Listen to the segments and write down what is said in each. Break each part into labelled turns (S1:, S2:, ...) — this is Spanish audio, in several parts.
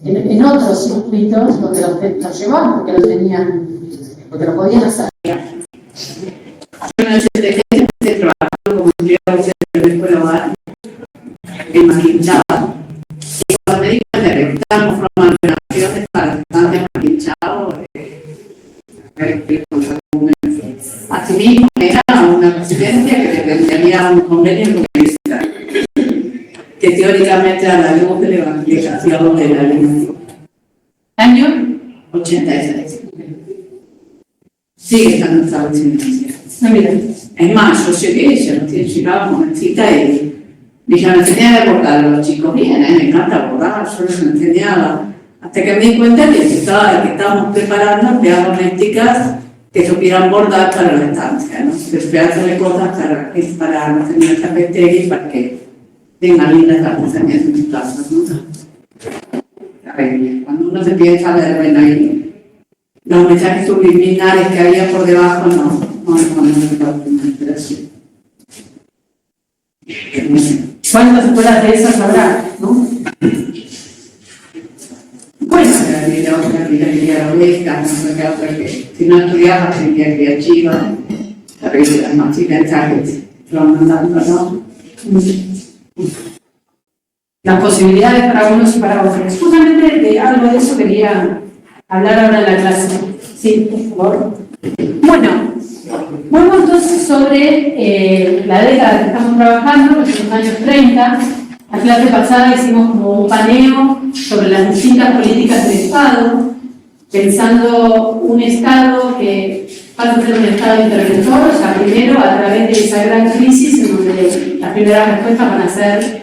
S1: en otros circuitos donde los llevaban porque lo tenían, porque lo podían hacer.
S2: Yo en el 76 empecé trabajando como empleado del escolar en Maquinchao. Y cuando me di cuenta que estábamos formando relaciones para estudiantes de Maquinchao, asimismo era una residencia que tenía un convenio con el Estado, que teóricamente era la luz de la evangelización de la ley. Año 86. Sigue estando establecido. Es más, yo llegué, llegaba jovencita y dije, me enseñaba a abordar a los chicos bien, me encanta abordar, yo les enseñaba. Hasta que me di cuenta que estábamos preparando empleadas domésticas que supieran bordar para la estancia, ¿no? Pedazos de cosas para los señores cafeteros y para que tengan lindas artesanías en sus casas, ¿no? Cuando uno se piensa ver, bueno, ahí los mensajes subliminales que había por debajo no pero sí.
S1: ¿Cuántas escuelas de esas habrá, no?
S2: Bueno, la otra oveja, no sé qué otra que si no estudiaba sería creativa, las más mensajes lo mandando, ¿no?
S1: Las posibilidades para unos y para otros. Justamente de algo de eso quería hablar ahora en la clase. Sí, por favor. Bueno, vuelvo entonces sobre la década que estamos trabajando, los años 30. La clase pasada hicimos como un paneo sobre las distintas políticas del Estado, pensando un Estado que pasa a ser un Estado interventor, o sea, primero a través de esa gran crisis en donde las primeras respuestas van a ser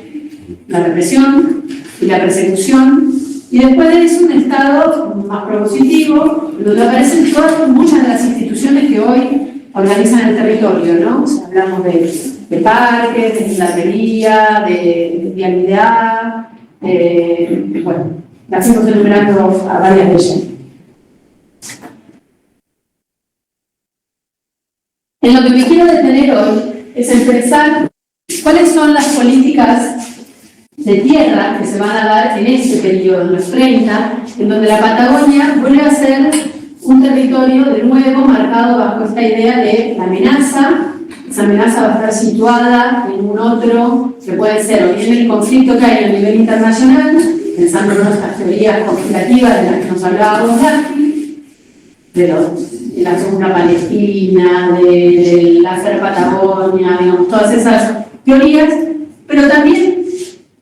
S1: la represión y la persecución, y después de eso un Estado más propositivo, donde aparecen muchas de las instituciones que hoy organizan el territorio, ¿no? O sea, hablamos de parques, de gilatería, de vialidad, bueno, las hemos enumerando a varias de ellas. En lo que me quiero detener hoy es en pensar cuáles son las políticas de tierra que se van a dar en este periodo, en los 30, en donde la Patagonia vuelve a ser un territorio de nuevo marcado bajo esta idea de la amenaza. Esa amenaza va a estar situada en un otro que puede ser o bien el conflicto que hay a nivel internacional, pensando en nuestras teorías conspirativas de las que nos hablaba Bogdansky, de la Segunda Palestina, de la Ser Patagonia, digamos, todas esas teorías, pero también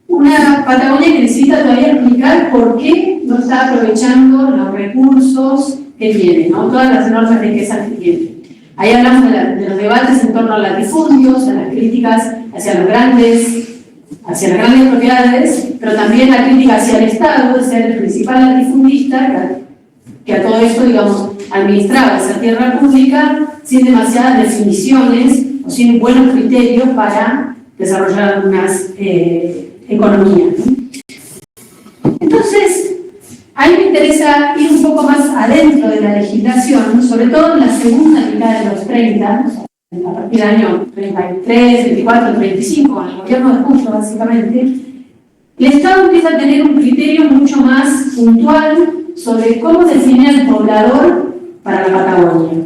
S1: una Patagonia que necesita todavía explicar por qué no está aprovechando los recursos que tiene, ¿no? Todas las enormes riquezas que tiene. Ahí hablamos de los debates en torno a los latifundios, a las críticas hacia las grandes propiedades, pero también la crítica hacia el Estado, de ser el principal latifundista, que a todo esto, digamos, administraba esa tierra pública sin demasiadas definiciones o sin buenos criterios para desarrollar algunas economías. Entonces, a mí me interesa ir un poco más adentro de la legislación, sobre todo en la segunda mitad de los 30, a partir del año 33, 24, 35, con el gobierno de Puyo, básicamente. El Estado empieza a tener un criterio mucho más puntual sobre cómo definir al poblador para la Patagonia.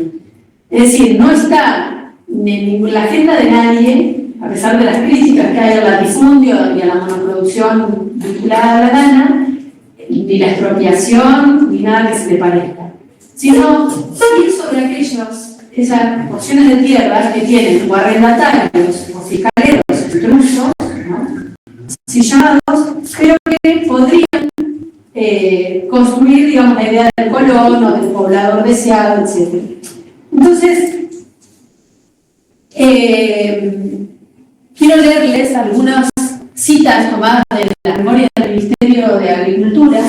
S1: Es decir, no está en la agenda de nadie, a pesar de las críticas que hay al latifundio y a la monoproducción vinculada a la lana, ni la expropiación, ni nada que se le parezca, sino ir sobre esas porciones de tierra que tienen o arrendatarios o fiscaleros intrusos, ¿no? Si llamados, pero que podrían construir, digamos, la idea del colono, del poblador deseado, etc. Entonces, quiero leerles algunas citas tomadas de la memoria del Ministerio de Agricultura,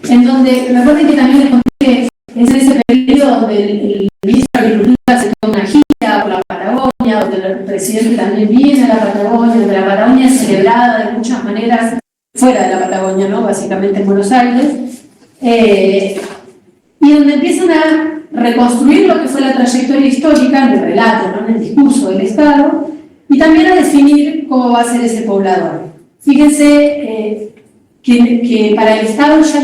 S1: en donde, me acuerdo que también les conté que es en ese periodo donde el ministro de Agricultura se toma una gira por la Patagonia, donde el presidente también viene a la Patagonia, donde la Patagonia es celebrada de muchas maneras fuera de la Patagonia, ¿no? Básicamente en Buenos Aires, y donde empiezan a reconstruir lo que fue la trayectoria histórica en el relato, ¿no? En el discurso del Estado, y también a definir cómo va a ser ese poblador. Fíjense que para el Estado ya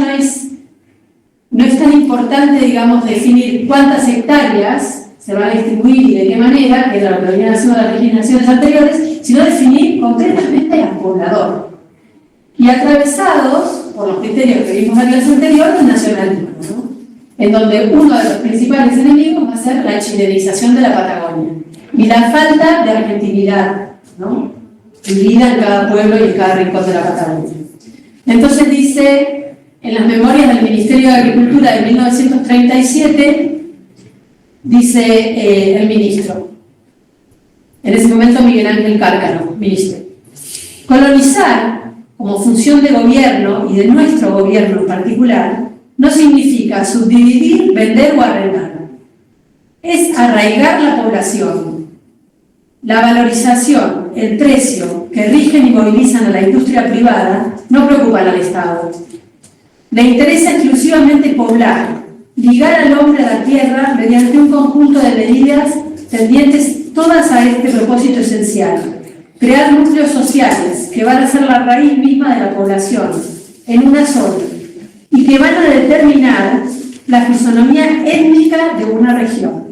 S1: no es tan importante, digamos, definir cuántas hectáreas se van a distribuir y de qué manera, que era lo que venían haciendo las legislaciones anteriores, sino definir concretamente al poblador. Y atravesados por los criterios que vimos en la clase anterior del nacionalismo, ¿no? En donde uno de los principales enemigos va a ser la chilenización de la Patagonia y la falta de argentinidad, ¿no?, vivida en cada pueblo y en cada rincón de la Patagonia. Entonces dice, en las memorias del Ministerio de Agricultura de 1937, dice el ministro, en ese momento Miguel Ángel Cárcano, ministro, colonizar como función de gobierno y de nuestro gobierno en particular no significa subdividir, vender o arrendar. Es arraigar la población. La valorización, el precio que rigen y movilizan a la industria privada no preocupan al Estado. Le interesa exclusivamente poblar, ligar al hombre a la tierra mediante un conjunto de medidas tendientes todas a este propósito esencial: crear núcleos sociales que van a ser la raíz misma de la población, en una zona, y que van a determinar la fisonomía étnica de una región.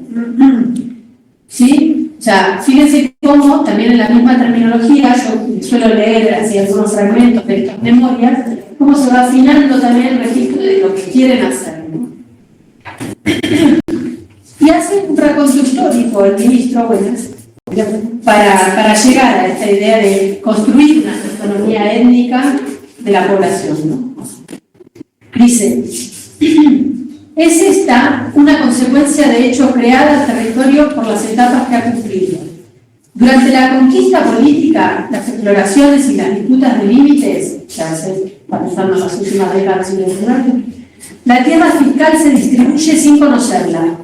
S1: ¿Sí? O sea, fíjense cómo también en la misma terminología, yo suelo leer así algunos fragmentos de estas memorias, cómo se va afinando también el registro de lo que quieren hacer, ¿no? Y hace un raconto histórico el ministro, bueno, para llegar a esta idea de construir una autonomía étnica de la población, ¿no? Dice, es esta una consecuencia de hecho creada al territorio por las etapas que ha cumplido. Durante la conquista política, las exploraciones y las disputas de límites, ya se pasando las últimas décadas, la tierra fiscal se distribuye sin conocerla,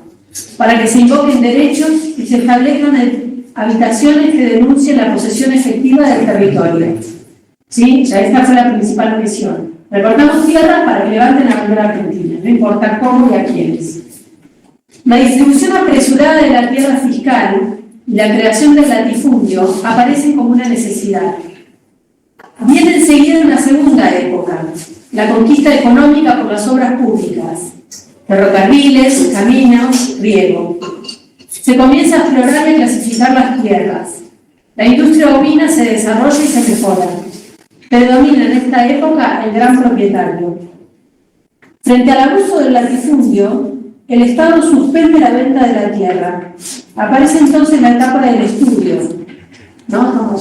S1: para que se invoquen derechos y se establezcan habitaciones que denuncien la posesión efectiva del territorio. ¿Sí? Ya esta fue la principal misión. Recortamos tierra para que levanten la bandera argentina, no importa cómo y a quiénes. La distribución apresurada de la tierra fiscal y la creación del latifundio aparecen como una necesidad. Viene enseguida una segunda época, la conquista económica por las obras públicas, ferrocarriles, caminos, riego. Se comienza a explorar y clasificar las tierras. La industria ovina se desarrolla y se mejora. Predomina en esta época el gran propietario. Frente al abuso del latifundio, el Estado suspende la venta de la tierra. Aparece entonces la etapa del estudio, ¿no? Como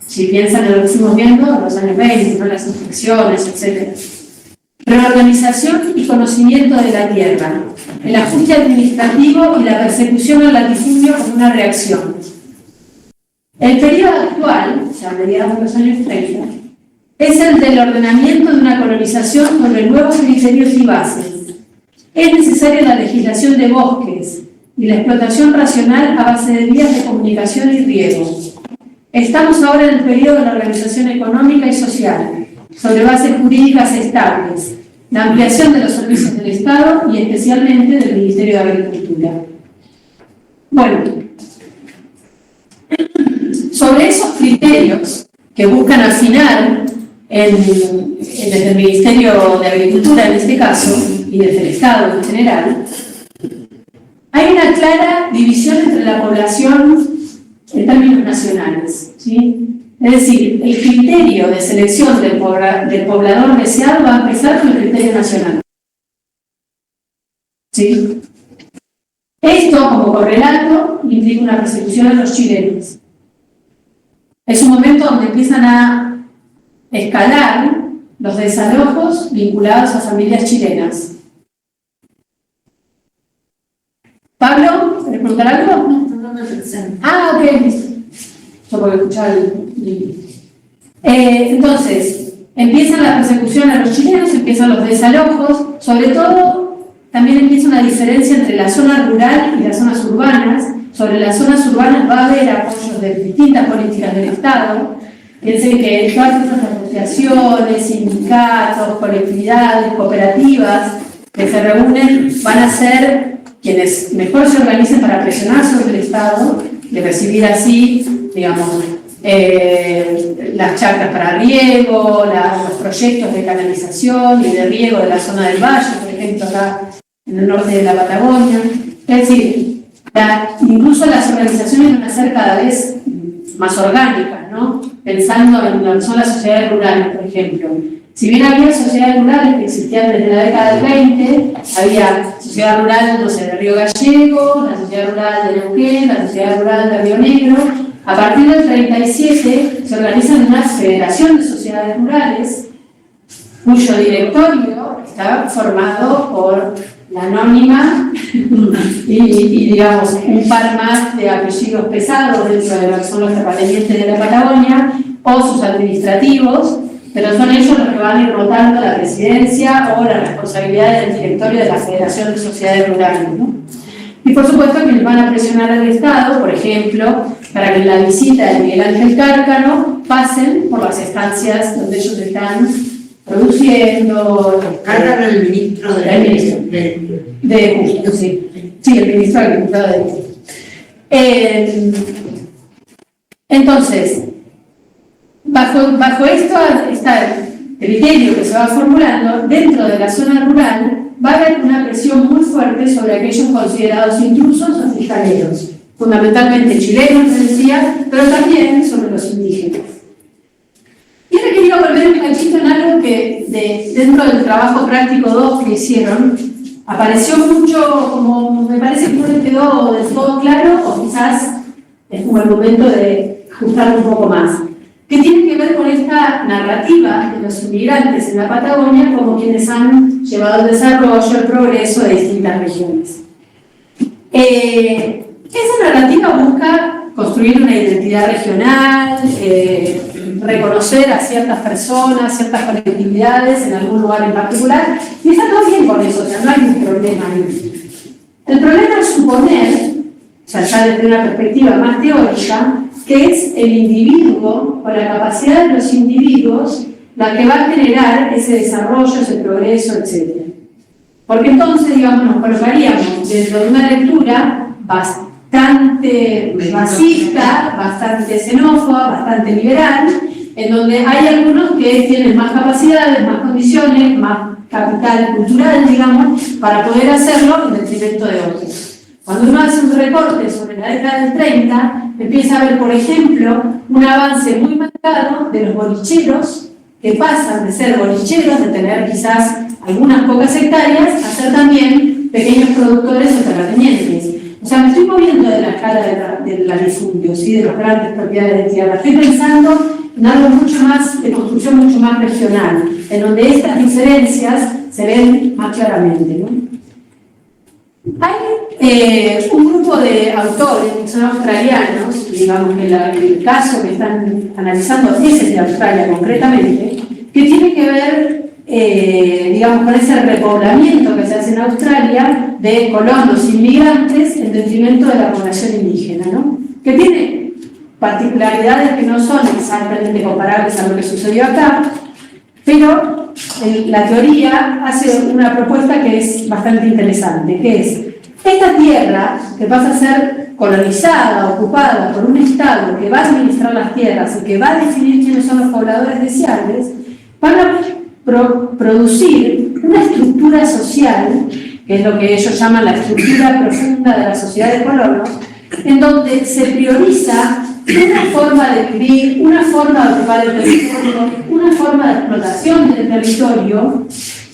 S1: si piensan en lo que estuvimos viendo en los años 20, ¿no? Las inspecciones, etc. Reorganización y conocimiento de la tierra, el ajuste administrativo y la persecución al latifundio como una reacción. El periodo actual, ya a mediados de los años 30, es el del ordenamiento de una colonización sobre nuevos criterios y bases. Es necesaria la legislación de bosques y la explotación racional a base de vías de comunicación y riego. Estamos ahora en el periodo de la organización económica y social, sobre bases jurídicas estables, la ampliación de los servicios del Estado y especialmente del Ministerio de Agricultura. Bueno, sobre esos criterios que buscan afinar desde el Ministerio de Agricultura en este caso, y desde el Estado en general, hay una clara división entre la población en términos nacionales, ¿sí? Es decir, el criterio de selección del poblador deseado va a empezar con el criterio nacional. ¿Sí? Esto, como correlato, implica una persecución a los chilenos. Es un momento donde empiezan a escalar los desalojos vinculados a familias chilenas. ¿Pablo? ¿Querés preguntar algo?
S3: No me presento.
S1: Ah, ok, listo. Yo puedo escuchar el... entonces, empiezan la persecución a los chilenos, empiezan los desalojos, sobre todo también empieza una diferencia entre la zona rural y las zonas urbanas. Sobre las zonas urbanas va a haber apoyos de distintas políticas del Estado. Piensen que todas estas asociaciones, sindicatos, colectividades, cooperativas que se reúnen van a ser quienes mejor se organicen para presionar sobre el Estado y recibir así, digamos, las chacras para riego, los proyectos de canalización y de riego de la zona del valle, por ejemplo, acá en el norte de la Patagonia. Es decir, incluso las organizaciones van a ser cada vez más orgánicas, ¿no? Pensando en lo que son las sociedades rurales, por ejemplo. Si bien había sociedades rurales que existían desde la década del 20, había sociedad rural, no sé, de Río Gallego, la sociedad rural de Neuquén, la sociedad rural de Río Negro. A partir del 37 se organizan unas federaciones de sociedades rurales cuyo directorio está formado por la anónima y digamos, un par más de apellidos pesados dentro de lo que son los terratenientes de la Patagonia o sus administrativos, pero son ellos los que van a ir rotando la presidencia o la responsabilidad del directorio de la Federación de Sociedades Rurales, ¿no? Y por supuesto que les van a presionar al Estado, por ejemplo, para que en la visita de Miguel Ángel Cárcano pasen por las estancias donde ellos están produciendo.
S3: Cárcano es el ministro
S1: de Justo, sí. Sí, el ministro agricultor de Justo. Entonces, bajo esto está el criterio que se va formulando dentro de la zona rural. Va a haber una presión muy fuerte sobre aquellos considerados intrusos o fiscaleros, fundamentalmente chilenos, les decía, pero también sobre los indígenas. Y ahora quería volver un cachito en algo que dentro del trabajo práctico 2 que hicieron, apareció mucho, como me parece que no le quedó del todo claro, o quizás es como el momento de ajustarlo un poco más, que tiene que ver con esta narrativa de los inmigrantes en la Patagonia como quienes han llevado el desarrollo, el progreso de distintas regiones. Esa narrativa busca construir una identidad regional, reconocer a ciertas personas, ciertas colectividades en algún lugar en particular, y está todo bien con eso, o sea, no hay un problema ahí. El problema es suponer, o sea, ya desde una perspectiva más teórica, que es el individuo, o la capacidad de los individuos, la que va a generar ese desarrollo, ese progreso, etc. Porque entonces, digamos, nos colocaríamos dentro de una lectura bastante racista, bastante xenófoba, bastante liberal, en donde hay algunos que tienen más capacidades, más condiciones, más capital cultural, digamos, para poder hacerlo en detrimento de otros. Cuando uno hace un recorte sobre la década del 30, empieza a ver, por ejemplo, un avance muy marcado de los bolicheros, que pasan de ser bolicheros, de tener quizás algunas pocas hectáreas, a ser también pequeños productores o terratenientes. O sea, me estoy moviendo de la escala del latifundio, ¿sí? De las grandes propiedades de tierra. Estoy pensando en algo mucho más, de construcción mucho más regional, en donde estas diferencias se ven más claramente, ¿no? Hay un grupo de autores que son australianos, digamos que el caso que están analizando es el de Australia concretamente, que tiene que ver, digamos, con ese repoblamiento que se hace en Australia de colonos inmigrantes en detrimento de la población indígena, ¿no? Que tiene particularidades que no son exactamente comparables a lo que sucedió acá, pero la teoría hace una propuesta que es bastante interesante, que es esta tierra que pasa a ser colonizada, ocupada por un Estado que va a administrar las tierras y que va a definir quiénes son los pobladores deseables, van a producir una estructura social, que es lo que ellos llaman la estructura profunda de la sociedad de colonos, en donde se prioriza una forma de vivir, una forma de ocupar el territorio, una forma de explotación del territorio,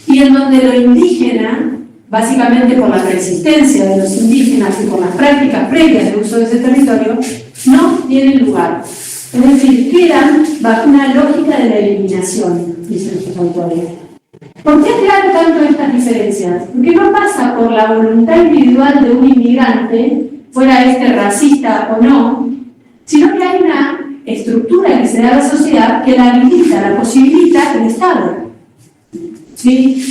S1: y en donde lo indígena, básicamente por la persistencia de los indígenas y por las prácticas previas de uso de ese territorio, no tienen lugar. Es decir, quedan bajo una lógica de la eliminación, dicen sus autores. ¿Por qué aclaro tanto estas diferencias? Porque no pasa por la voluntad individual de un inmigrante, fuera racista o no, sino que hay una estructura que se da a la sociedad que la habilita, la posibilita el Estado. ¿Sí?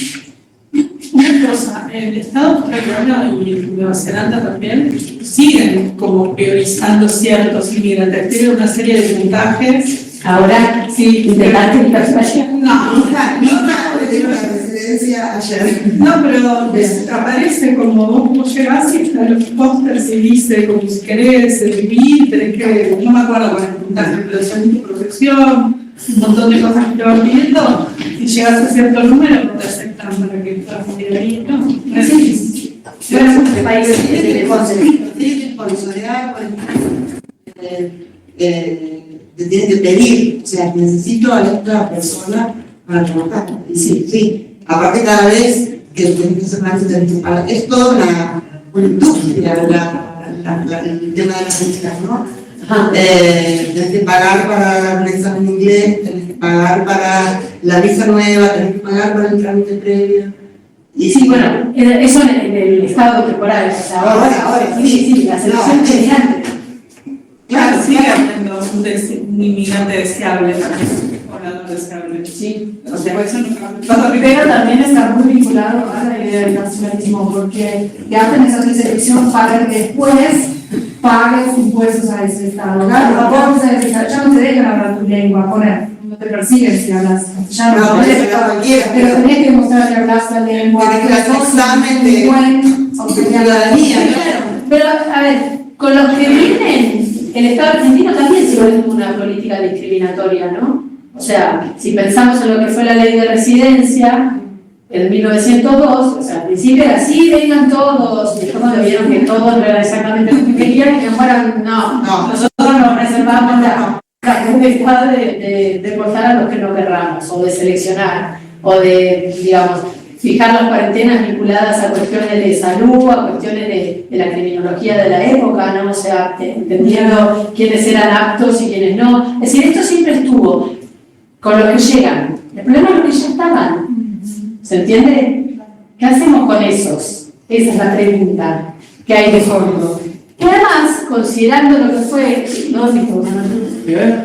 S4: Una cosa, el Estado australiano y Nueva Zelanda también siguen como priorizando ciertos inmigrantes, tienen una serie de puntajes
S1: Ahora sí, intentaste el personaje.
S4: No,
S3: Tengo la residencia ayer.
S4: no, pero aparece como vos como llegás y están los pósters y dice como si querés vivir, tenés que, no me acuerdo cuál es el puntaje, pero es tu protección, un montón de cosas que te van pidiendo, si llegas a cierto número no te aceptan para que puedas vivir ahí, ¿no?
S1: Sí. Bueno, este país tiene
S3: responsabilidad, te tienes que pedir, o sea, necesito a la otra persona para trabajar. Y sí, aparte cada vez que tenés que hacer más, tenés que pagar. Es toda una industria, el tema de las músicas, ¿no? Tenés que pagar para el examen de inglés, tenés que pagar para la visa nueva, tenés que pagar para el trámite previo.
S1: Y sí, bueno, eso en el estado temporal, o sea, ahora sí, la selección es genial.
S4: Claro, sigue habiendo un inmigrante deseable también, o no deseable.
S1: Sí,
S4: O sea, eso nunca.
S5: Pero también está muy vinculado a la idea del nacionalismo, porque que hacen esa selección para que después pagues impuestos a ese estado. Claro, no podemos decir, ya no te dejan hablar tu lengua, poner, no te persiguen si hablas castellano, pero tenés que demostrar que hablas la lengua,
S3: que hacer examen de ciudadanía.
S1: Pero, a ver, con los que vienen, el Estado argentino también se vuelve una política discriminatoria, ¿no? O sea, si pensamos en lo que fue la ley de residencia en 1902, o sea, al principio era así, vengan todos, y después cuando vieron que todos no era exactamente lo que querían, que fueran, no, nosotros nos reservamos la potestad de deportar a los que no querramos, o de seleccionar, o de, digamos, fijar las cuarentenas vinculadas a cuestiones de salud, a cuestiones de la criminología de la época, ¿no? O sea, entendiendo quiénes eran aptos y quiénes no. Es decir, esto siempre estuvo con los que llegan. El problema es los que ya estaban. ¿Se entiende? ¿Qué hacemos con esos? Esa es la pregunta que hay de fondo. Y además, considerando lo que fue... No dormiste vos,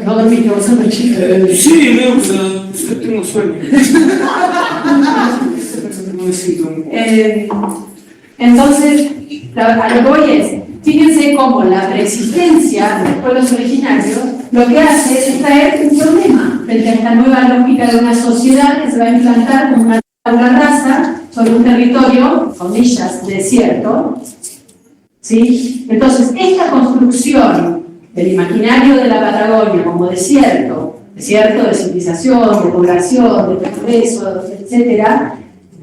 S1: no dormiste vos, no chicos.
S6: Sí, me gusta, yo tengo sueño.
S1: Entonces, a lo que voy es, fíjense cómo la preexistencia de los pueblos originarios lo que hace es traer un problema frente a esta nueva lógica de una sociedad que se va a implantar como una raza sobre un territorio, comillas, desierto. ¿Sí? Entonces, esta construcción del imaginario de la Patagonia como desierto de civilización, de población, de progreso, etcétera,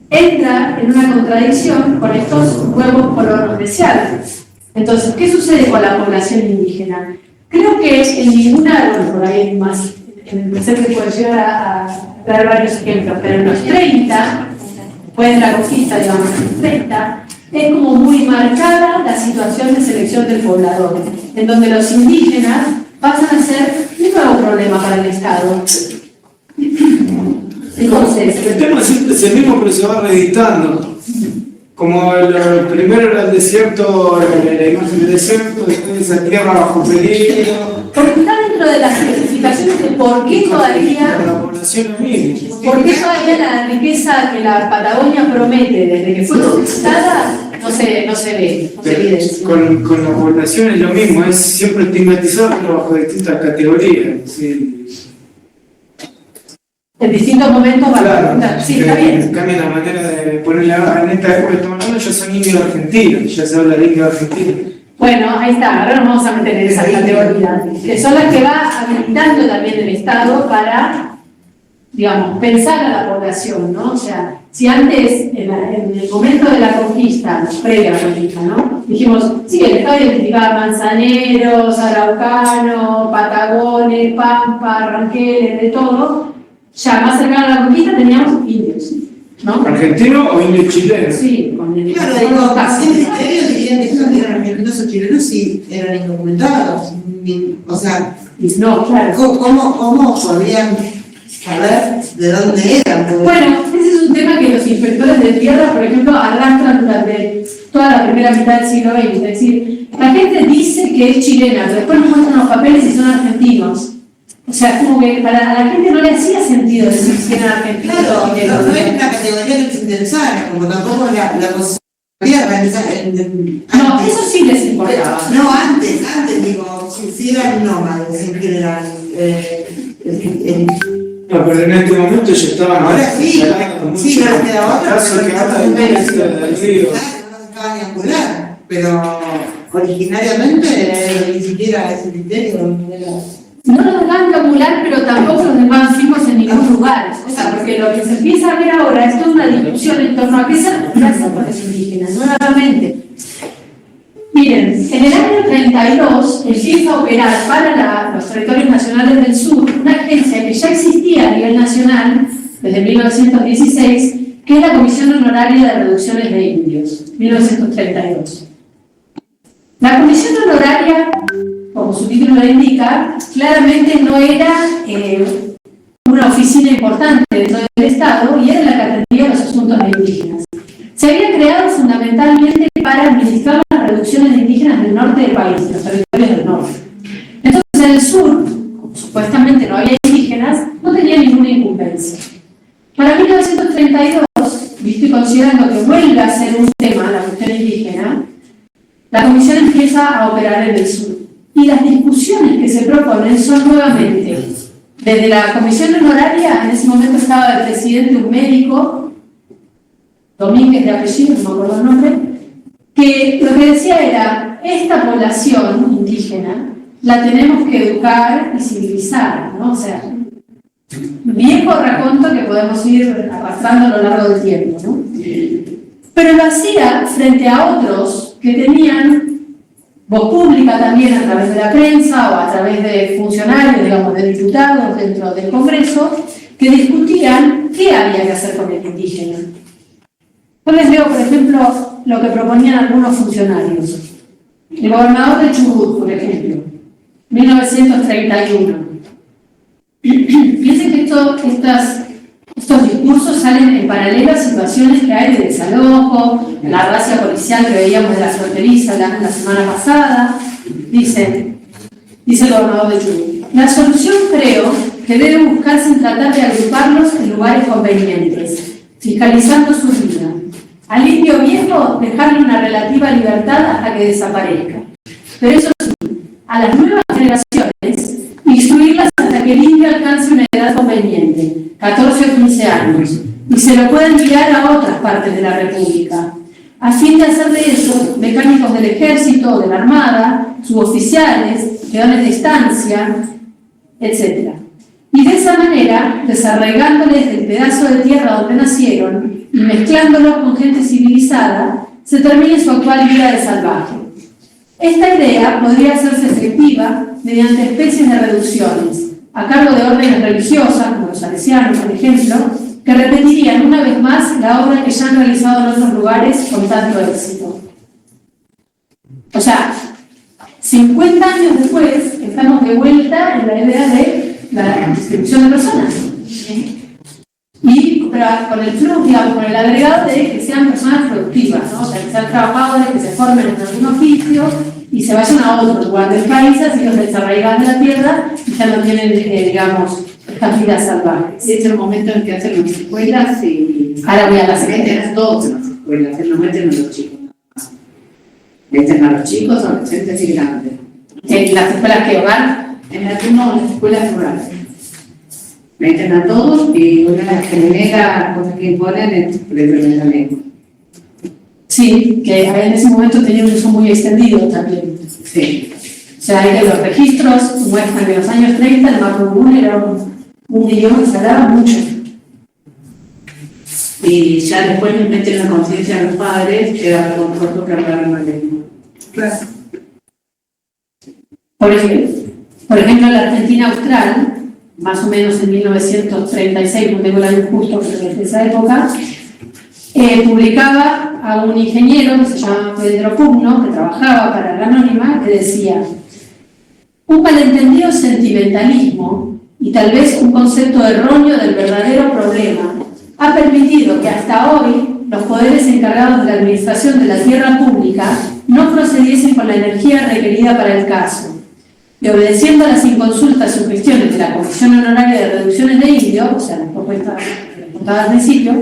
S1: entra en una contradicción con estos nuevos colonos deseables. Entonces, ¿qué sucede con la población indígena? Creo que en ninguna, bueno, por ahí más, en el presente puedo llegar a dar varios ejemplos, pero en los 30, después de la conquista, digamos, en los 30, es como muy marcada la situación de selección del poblador, en donde los indígenas pasan a ser un nuevo problema para el Estado. Entonces,
S6: el tema siempre es el mismo, pero se va reeditando. Como primero era el desierto, la imagen del desierto, después esa tierra bajo peligro.
S1: porque está dentro de las especificaciones de por qué todavía
S6: La población es misma.
S1: ¿por qué todavía la riqueza que la Patagonia promete desde que fue conquistada no se ve, no se evidencia?
S6: Con la población es lo mismo, es siempre estigmatizado, pero bajo distintas categorías. Sí.
S1: En distintos momentos va
S6: Claro,
S1: a sí, está bien.
S6: cambia la manera de ponerle en esta época que estamos hablando, ya son indios argentinos, ya se habla de indios argentinos.
S1: Bueno, ahí está, ahora nos vamos a meter en esa categoría, que son las que va habilitando también el Estado para, digamos, pensar a la población, ¿no? O sea, si antes, en el momento de la conquista, previa a la conquista, ¿no? Dijimos, sí, el Estado identificaba manzaneros, araucanos, patagones, pampa, ranqueles, de todo. Ya más cercano a la conquista teníamos indios, ¿no?
S6: ¿Argentino o indio chileno?
S1: Sí, con el
S3: Claro, ellos dirían que eran argentinos o chilenos si eran indocumentados. O sea,
S1: no, claro.
S3: ¿cómo podrían saber de dónde eran?
S1: Bueno, ese es un tema que los inspectores de tierra, por ejemplo, arrastran durante toda la primera mitad del siglo XX. Es decir, la gente dice que es chilena, pero después nos muestran los papeles y son argentinos. O sea, como que a la gente no le hacía sentido decir que eran argentinos.
S3: Claro, no es una categoría que les interesara, como tampoco la posibilidad tierra,
S1: No, eso sí les importaba.
S3: No, antes digo, si eran nómades en general.
S6: No, pero en este momento ya estaban
S3: Ahora sí, sí, no les queda otra.
S6: caso que hablan del río.
S3: No se acaban de apurar, pero originariamente ni siquiera ese criterio no era.
S1: No los dejaban calcular, pero tampoco los dejaban fijos en ningún lugar. O sea, porque lo que se empieza a ver ahora es toda una discusión en torno a qué se hace con los indígenas, nuevamente. Miren, en el año 32 empieza a operar para los territorios nacionales del sur una agencia que ya existía a nivel nacional desde 1916, que es la Comisión Honoraria de Reducciones de Indios, 1932. La Comisión Honoraria, como su título lo indica, claramente no era una oficina importante dentro del Estado y era la que atendía los asuntos de indígenas. Se había creado fundamentalmente para administrar las reducciones de indígenas del norte del país, los territorios del norte. Entonces, en el sur, como supuestamente no había indígenas, no tenía ninguna incumbencia. Para 1932, visto y considerando que vuelve a ser un tema la cuestión indígena, la Comisión empieza a operar en el sur. Y las discusiones que se proponen son nuevamente, desde la Comisión Honoraria, en ese momento estaba el presidente, un médico, Domínguez de apellido, no me acuerdo el nombre, que lo que decía era, esta población indígena la tenemos que educar y civilizar, ¿no? O sea, viejo raconto que podemos ir arrastrando a lo largo del tiempo, ¿no? Pero lo hacía frente a otros que tenían voz pública también a través de la prensa o a través de funcionarios, digamos, de diputados dentro del Congreso, que discutían qué había que hacer con el indígena. Yo les leo, por ejemplo, lo que proponían algunos funcionarios. El gobernador de Chubut, por ejemplo, 1931. Piensen que estos discursos salen en paralelo a situaciones que hay de desalojo, la racia policial que veíamos de la fronteriza la semana pasada. Dice el gobernador de Chubut, la solución creo que debe buscarse en tratar de agruparlos en lugares convenientes, fiscalizando su vida. Al indio viejo dejarle una relativa libertad hasta que desaparezca. Pero eso sí, a las nuevas generaciones, instruirlas hasta que el indio alcance una edad conveniente, 14 o 15 años, y se lo pueden enviar a otras partes de la República, a fin de hacer de ellos mecánicos del ejército, de la armada, suboficiales, peones de estancia, etc. Y de esa manera, desarraigándoles del pedazo de tierra donde nacieron y mezclándolos con gente civilizada, se termine su actual vida de salvaje. Esta idea podría hacerse efectiva mediante especies de reducciones, a cargo de órdenes religiosas, como los salesianos, por ejemplo, que repetirían una vez más la obra que ya han realizado en otros lugares con tanto éxito. O sea, 50 años después, estamos de vuelta en la idea de la distribución de personas. Y con el plus, digamos, con el agregado de que sean personas productivas, ¿no? O sea, que sean trabajadores, que se formen en algún oficio y se vayan a otro lugar del país, así los desarraigan de la tierra y ya no tienen, digamos, estas vidas salvajes.
S2: Es el momento en que hacen las escuelas y
S1: ahora voy a la
S2: meten a todos en las escuelas, no meten a los chicos. Meten a los chicos, adolescentes y grandes.
S1: ¿En las escuelas que hogar?
S2: En las escuelas rurales. Meten a todos y una primera cosa que imponen es preservar la lengua.
S1: Sí, que en ese momento tenía un uso muy extendido también.
S2: Sí.
S1: O sea, hay que los registros muestran que en los años 30 el mapudungún era un idioma que se hablaba mucho.
S2: Y ya después les meten la conciencia a los padres que era vergonzoso que hablaran la lengua.
S1: Claro. Por ejemplo, la Argentina Austral, más o menos en 1936, no tengo el año justo, pero desde esa época, publicaba a un ingeniero que se llamaba Pedro Pugno, que trabajaba para la Anónima, que decía: un malentendido sentimentalismo y tal vez un concepto erróneo del verdadero problema ha permitido que hasta hoy los poderes encargados de la administración de la tierra pública no procediesen con la energía requerida para el caso. Y obedeciendo a las inconsultas sugestiones de la Comisión Honoraria de Reducciones de Indios, o sea, las propuestas que contaba al principio,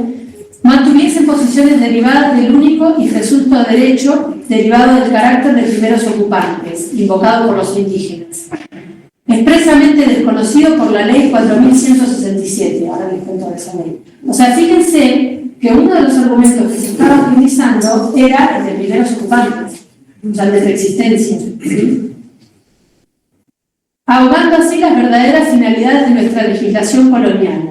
S1: mantuviesen posiciones derivadas del único y resulto derecho derivado del carácter de primeros ocupantes, invocado por los indígenas, expresamente desconocido por la ley 4167, ahora les cuento de esa ley. O sea, fíjense que uno de los argumentos que se estaba utilizando era el de primeros ocupantes, o sea, el de preexistencia, ¿sí? Ahogando así las verdaderas finalidades de nuestra legislación colonial,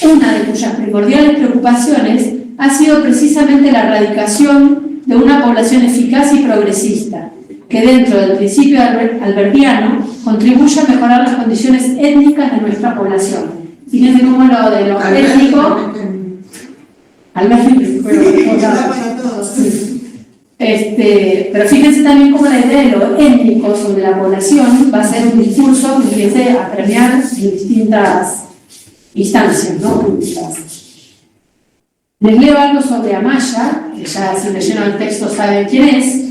S1: una de cuyas primordiales preocupaciones ha sido precisamente la erradicación de una población eficaz y progresista, que dentro del principio albertiano contribuye a mejorar las condiciones étnicas de nuestra población. Fíjense cómo lo de lo étnico, pero fíjense también cómo la idea de lo étnico sobre la población va a ser un discurso que empiece a permear en distintas instancias, ¿no? Públicas. Les leo algo sobre Amaya, que ya si leyeron el texto saben quién es.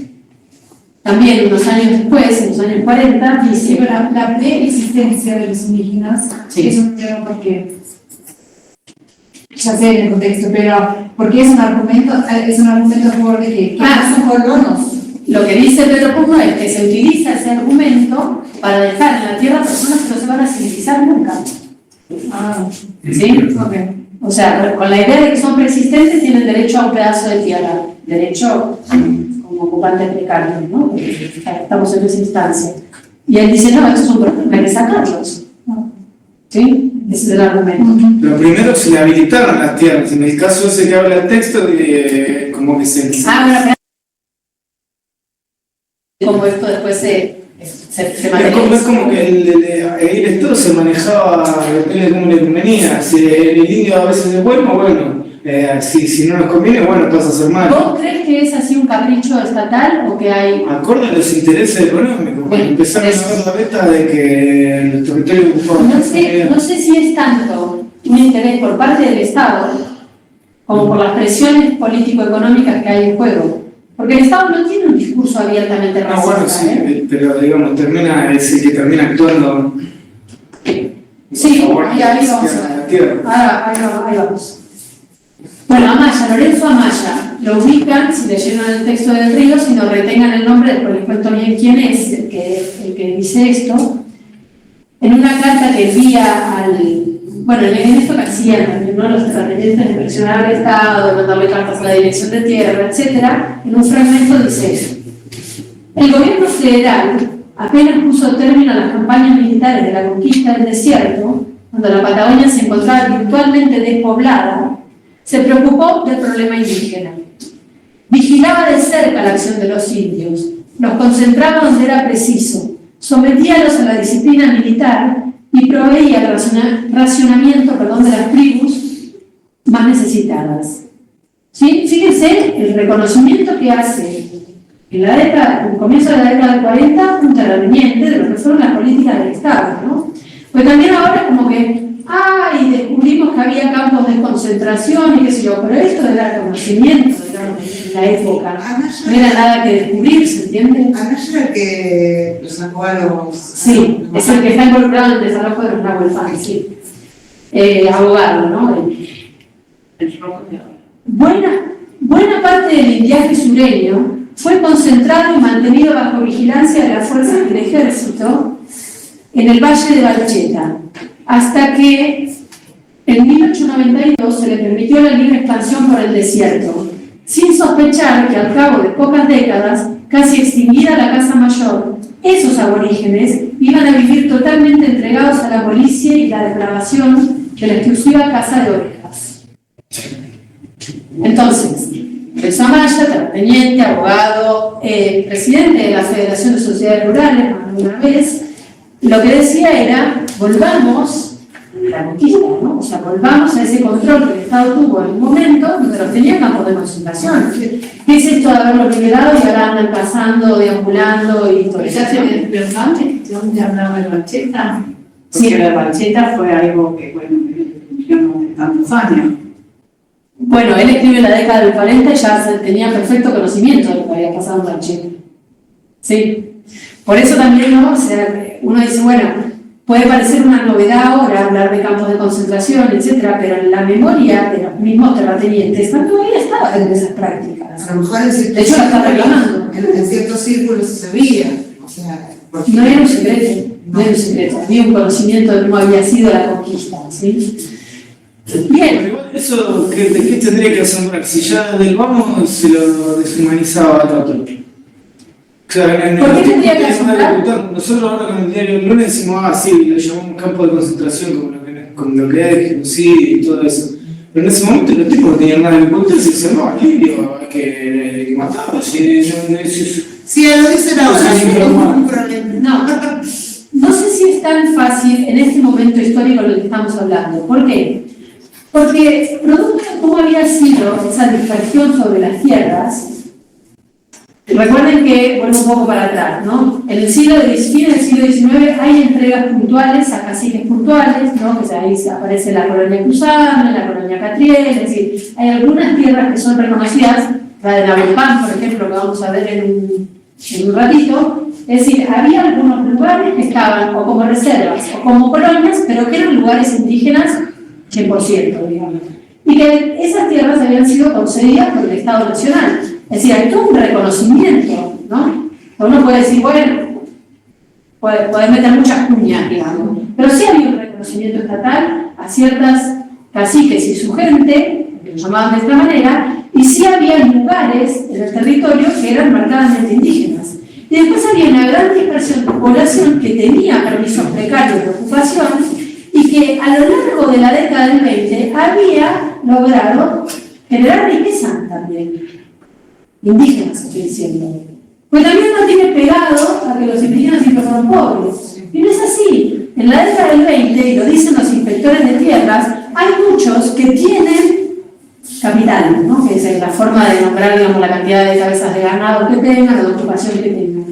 S1: También unos años después, en los años 40, dice...
S5: Sí, pero la preexistencia de los indígenas
S1: Sí.
S5: es un tema porque... Ya sé en el contexto, pero porque es un argumento a favor de que no son colonos.
S1: Lo que dice Pedro Puzno es que se utiliza ese argumento para dejar en la tierra personas que no se van a civilizar nunca.
S5: Ah,
S1: ¿Sí?
S5: ok.
S1: O sea, con la idea de que son persistentes tienen derecho a un pedazo de tierra, derecho como ocupantes precarios, ¿no? Estamos en esa instancia. Y él dice, no, esto es un problema, hay que sacarlos. ¿Sí? Ese es el argumento.
S6: Pero primero se le habilitaron las tierras. En el caso ese que habla el texto, como que se...
S1: Como esto después se
S6: Es
S1: materializa.
S6: como que el Estado se manejaba, depende de cómo le convenía. Si el indio a veces es bueno, si no nos conviene, bueno, pasa a ser malo.
S1: ¿Vos crees que es así un capricho estatal o que hay...?
S6: Acorde a los intereses económicos.
S1: Bueno,
S6: Empezaron a ver la beta de que el territorio ocupado...
S1: No sé si es tanto un interés por parte del Estado como por las presiones político-económicas que hay en juego. Porque el Estado no tiene un discurso abiertamente
S6: No,
S1: racista.
S6: bueno, sí, pero digamos, es el que termina actuando...
S1: Sí,
S6: a favor
S1: ahí
S6: de
S1: vamos
S6: la
S1: a
S6: tierra.
S1: ver. Ahí vamos. Bueno, Amaya, Lorenzo Amaya, lo ubican, si leyeron el texto del Río, si no retengan el nombre, después les cuento bien quién es el que dice esto, en una carta que envía en esto que hacían también, ¿no? Los terratenientes de presionar al Estado, de mandarle cartas a la Dirección de Tierra, etc., en un fragmento dice eso. El gobierno federal apenas puso término a las campañas militares de la conquista del desierto, cuando la Patagonia se encontraba virtualmente despoblada, se preocupó del problema indígena. Vigilaba de cerca la acción de los indios, los concentraba donde era preciso, sometíalos a la disciplina militar y proveía el racionamiento de las tribus más necesitadas. ¿Sí? Fíjense el reconocimiento que hace en el comienzo de la década del 40 un terrateniente de lo que fueron las políticas del Estado, ¿no? Pues también ahora como que y descubrimos que había campos de concentración y qué sé yo, pero esto era conocimiento, digamos, en la época. No era nada que descubrir, ¿se entiende?
S3: Amaya el que lo sacó a los...
S1: Sí, es el que está involucrado en el desarrollo de los Nahuelpan, sí. Abogado, ¿no? Buena parte del indiaje sureño fue concentrado y mantenido bajo vigilancia de las fuerzas del ejército en el valle de Balcheta, hasta que en 1892 se le permitió la libre expansión por el desierto, sin sospechar que al cabo de pocas décadas, casi extinguida la Casa Mayor, esos aborígenes iban a vivir totalmente entregados a la policía y la depravación de la exclusiva caza de ovejas. Entonces, Lorenzo Amaya, terrateniente, abogado, presidente de la Federación de Sociedades Rurales, una vez, lo que decía era, volvamos a la conquista, ¿no? O sea, volvamos a ese control que el Estado tuvo en un momento donde los tenía campos de concentración. ¿Qué es esto de haberlos liberado y ahora andan cazando, deambulando y todo eso?
S2: ¿Ya se verdad que donde hablaba de Balcheta?
S1: Sí.
S2: Porque la Balcheta fue algo que, funcionó tantos años.
S1: Bueno, él escribe en la década del 40 y ya tenía perfecto conocimiento de lo que había pasado en Balcheta. Sí. Por eso también, ¿no? O sea, uno dice, bueno, puede parecer una novedad ahora hablar de campos de concentración, etcétera, pero en la memoria de los mismos terratenientes todavía estaban en esas prácticas.
S3: A lo mejor
S1: De hecho, la está reclamando.
S3: en ciertos círculos se sabía, o sea, porque
S1: No era un secreto, no era un secreto, había un conocimiento de cómo había sido la conquista, ¿sí? Bien.
S6: Pero igual eso, ¿de qué tendría que asombrar? Si ya del vamos se lo deshumanizaba a tanto. O sea,
S1: ¿Por qué tendría que asombrar?
S6: Nosotros ahora con el diario El Lunes decimos, sí, lo llamamos campo de concentración con lo que hay de genocidio y todo eso. Pero en ese momento los tipos no tenían nada de ocultarse y decían, no, limpio, que mataba,
S3: sí, lo dicen ahora, es un problema.
S1: No sé si es tan fácil en este momento histórico lo que estamos hablando. ¿Por qué? Porque producto de cómo había sido esa dispersión sobre las tierras, recuerden que, vuelvo un poco para atrás, ¿no? En el siglo XIX hay entregas puntuales a caciques puntuales, ¿no? Que ahí aparece la colonia Cusano, la colonia Catriel, es decir, hay algunas tierras que son reconocidas, la de Nahuelpan, por ejemplo, que vamos a ver en un ratito. Es decir, había algunos lugares que estaban o como reservas o como colonias, pero que eran lugares indígenas 100%, digamos. Y que esas tierras habían sido concedidas por el Estado Nacional. Es decir, hay todo un reconocimiento, ¿no? Uno puede decir, bueno, puede meter muchas cuñas, digamos, pero sí había un reconocimiento estatal a ciertas caciques y su gente, que lo llamaban de esta manera, y sí había lugares en el territorio que eran marcadamente indígenas. Y después había una gran dispersión de población que tenía permisos precarios de ocupación y que a lo largo de la década del 20 había logrado generar riqueza también. Indígenas, estoy diciendo. Pues también no tiene pegado a que los indígenas siempre fueron pobres. Y no es así. En la década del 20, y lo dicen los inspectores de tierras, hay muchos que tienen capital, ¿no? Que es la forma de nombrar, digamos, la cantidad de cabezas de ganado que tengan, o de ocupación que tengan.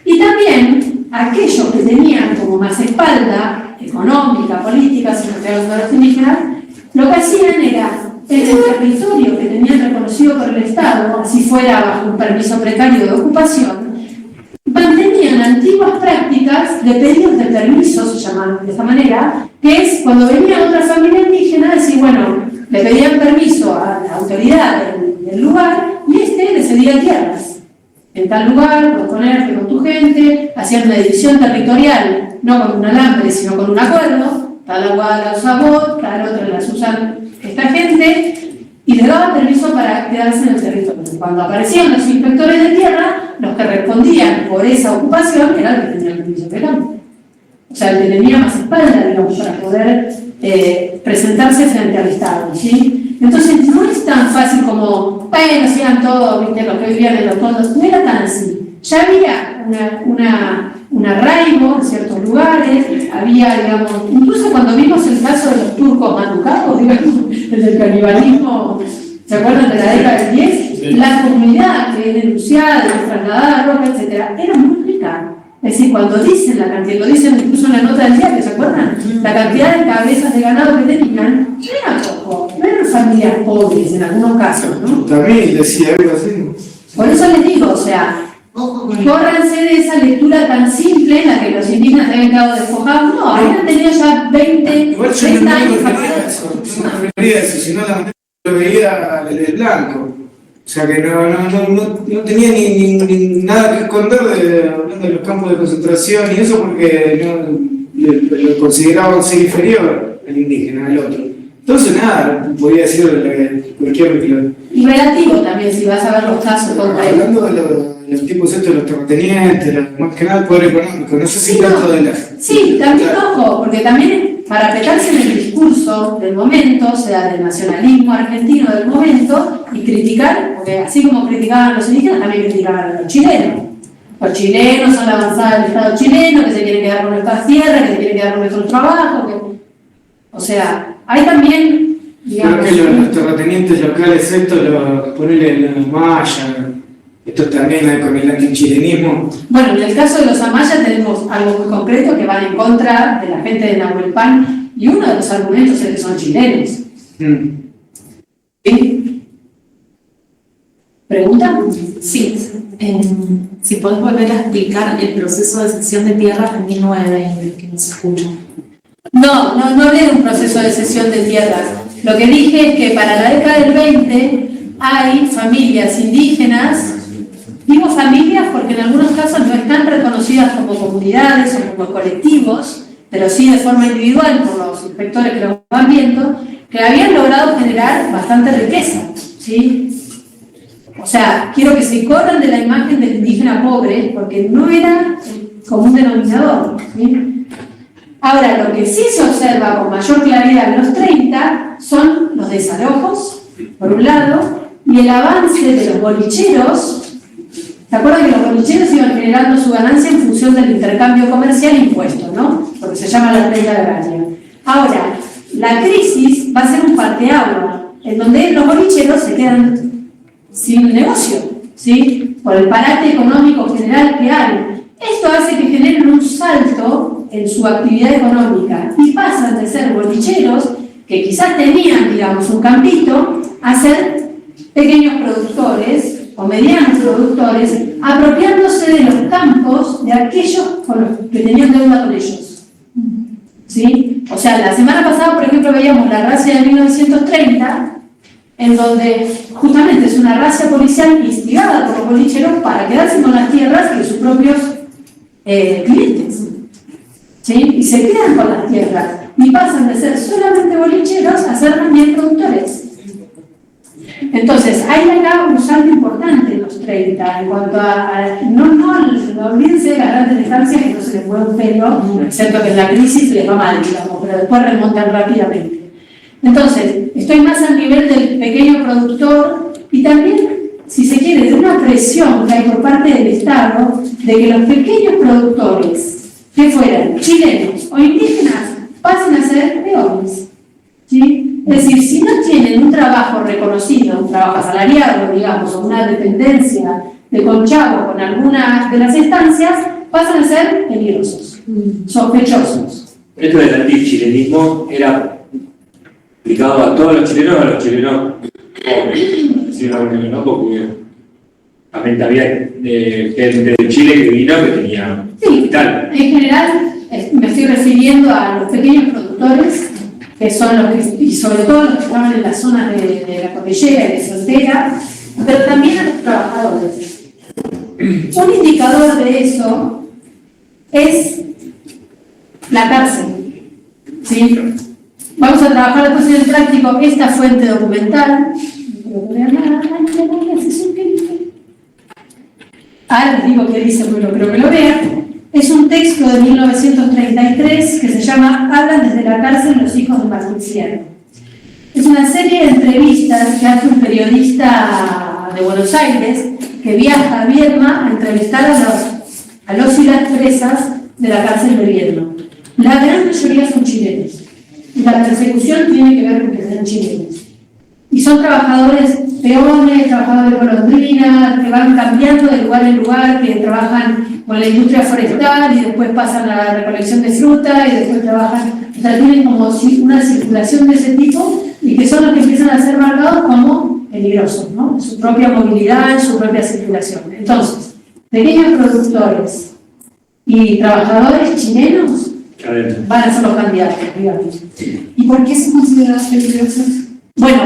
S1: Y también aquellos que tenían como más espalda económica, política, si no estoy hablando de los indígenas, lo que hacían era, en el territorio que tenían reconocido por el Estado, si fuera bajo un permiso precario de ocupación, mantenían antiguas prácticas de pedidos de permiso, se llaman de esta manera, que es cuando venía otra familia indígena, decir, bueno, le pedían permiso a la autoridad del lugar y le cedía tierras. En tal lugar, puedes ponerte con tu gente, hacían una división territorial, no con un alambre, sino con un acuerdo, tal agua la usa vos, tal otra las usan esta gente, y le daban permiso para quedarse en el territorio. Cuando aparecían los inspectores de tierra, los que respondían por esa ocupación eran los que tenían permiso de campo. O sea, el que tenía más espalda, digamos, para poder presentarse frente al Estado, ¿sí? Entonces, no es tan fácil como, bueno, hacían todo, ¿viste? Lo que hoy vivían en los fondos, no era tan así. Ya había un arraigo en ciertos lugares, había, digamos, incluso cuando vimos el caso de los turcos matucados, digamos, el del canibalismo, ¿se acuerdan de la década del 10? La comunidad que es denunciada, que trasladada a ropa, etc., era muy rica. Es decir, cuando dicen la cantidad, lo dicen incluso en la nota del diario, ¿se acuerdan? La cantidad de cabezas de ganado que tenían, no era poco, no eran familias pobres en algunos casos, ¿no?
S6: También decía algo así.
S1: Por eso les digo, o sea, córranse de esa lectura tan simple en la que los indígenas habían quedado despojados. No, habían tenido ya 20,
S6: Igual yo
S1: 30
S6: no
S1: años.
S6: me refería a eso, yo no me refería a eso, sino la manera que lo veía el blanco. O sea que no tenía ni nada que esconder hablando de los campos de concentración y eso porque lo consideraban ser inferior al indígena, al otro. Entonces nada, podía decir cualquier...
S1: Y relativo también, si vas a ver los casos contra él.
S6: Hablando de los tipos estos, los terratenientes, más que nada el poder económico, no sé si
S1: Sí,
S6: tanto de la...
S1: Sí, también ojo, porque también para petarse en el discurso del momento, o sea, del nacionalismo argentino del momento, y criticar, porque así como criticaban a los indígenas, también criticaban a los chilenos. Los chilenos son la avanzada del Estado chileno, que se quieren quedar con nuestras tierras, que se quieren quedar con nuestro trabajo, o sea, hay también, digamos...
S6: Creo que los terratenientes locales, ponerle la malla, esto también hay con el antichilenismo.
S1: Bueno, en el caso de los amayas tenemos algo muy concreto que van en contra de la gente de Nahuelpan, y uno de los argumentos es que son chilenos. ¿Sí? ¿Pregunta?
S7: Sí, si podés volver a explicar el proceso de cesión de tierras en 1920, que no se escucha.
S1: No hablé de un proceso de cesión de tierras. Lo que dije es que para la década del 20 hay familias indígenas, digo familias porque en algunos casos no están reconocidas como comunidades o como colectivos, pero sí de forma individual por los inspectores que lo van viendo, que habían logrado generar bastante riqueza, ¿sí? O sea, quiero que se corran de la imagen del indígena pobre, porque no era como un denominador, ¿sí? Ahora, lo que sí se observa con mayor claridad en los 30 son los desalojos, por un lado, y el avance de los bolicheros. ¿Se acuerdan que los bolicheros iban generando su ganancia en función del intercambio comercial e impuesto, ¿no? Porque se llama la regla agraria. Ahora, la crisis va a ser un parteaguas, en donde los bolicheros se quedan sin negocio, ¿sí? Por el parate económico general que hay. Esto hace que generen un salto en su actividad económica y pasan de ser bolicheros, que quizás tenían, digamos, un campito, a ser pequeños productores o medianos productores, apropiándose de los campos de aquellos con los que tenían deuda con ellos. ¿Sí? O sea, la semana pasada, por ejemplo, veíamos la racia de 1930, en donde justamente es una racia policial instigada por los bolicheros para quedarse con las tierras de sus propios clientes. ¿Sí? Y se quedan con las tierras y pasan de ser solamente bolicheros a ser también productores. Entonces, hay acá un salto importante en los 30 en cuanto no olvídense de las grandes distancias que no se les mueve un pelo, excepto que en la crisis les va mal, digamos, pero después remontan rápidamente. Entonces, estoy más al nivel del pequeño productor y también, si se quiere, de una presión que hay por parte del Estado de que los pequeños productores, que fueran chilenos o indígenas, pasen a ser peones. ¿Sí? Es decir, si no tienen un trabajo reconocido, un trabajo asalariado, digamos, o una dependencia de conchavo con alguna de las estancias, pasan a ser peligrosos, sospechosos.
S8: Esto del antichilenismo era aplicado a todos los chilenos o a los chilenos pobres, ¿no? Porque también había gente de Chile que vino que tenía capital.
S1: En general, me estoy refiriendo a los pequeños productores, que son los que, y sobre todo los que estaban en las zonas de la cordillera y de frontera, pero también a los trabajadores. Un indicador de eso es la cárcel. ¿Sí? Vamos a trabajar después en el práctico esta fuente documental. Ahora les digo qué dice, porque no creo que lo vean. Es un texto de 1933 que se llama Hablan desde la cárcel los hijos de Martín Fierro. Es una serie de entrevistas que hace un periodista de Buenos Aires que viaja a Viedma a entrevistar a los y las presas de la cárcel de Viedma. La gran mayoría son chilenos. Y la persecución tiene que ver con que sean chilenos. Y son trabajadores peones, trabajadores golondrinas, que van cambiando de lugar en lugar, que trabajan con la industria forestal y después pasan a la recolección de fruta y después trabajan, o sea, tienen como una circulación de ese tipo y que son los que empiezan a ser marcados como peligrosos, ¿no? En su propia movilidad, en su propia circulación. Entonces, pequeños productores y trabajadores chilenos van a ser los candidatos, digamos.
S5: ¿Y por qué se consideran peligrosos?
S1: Bueno,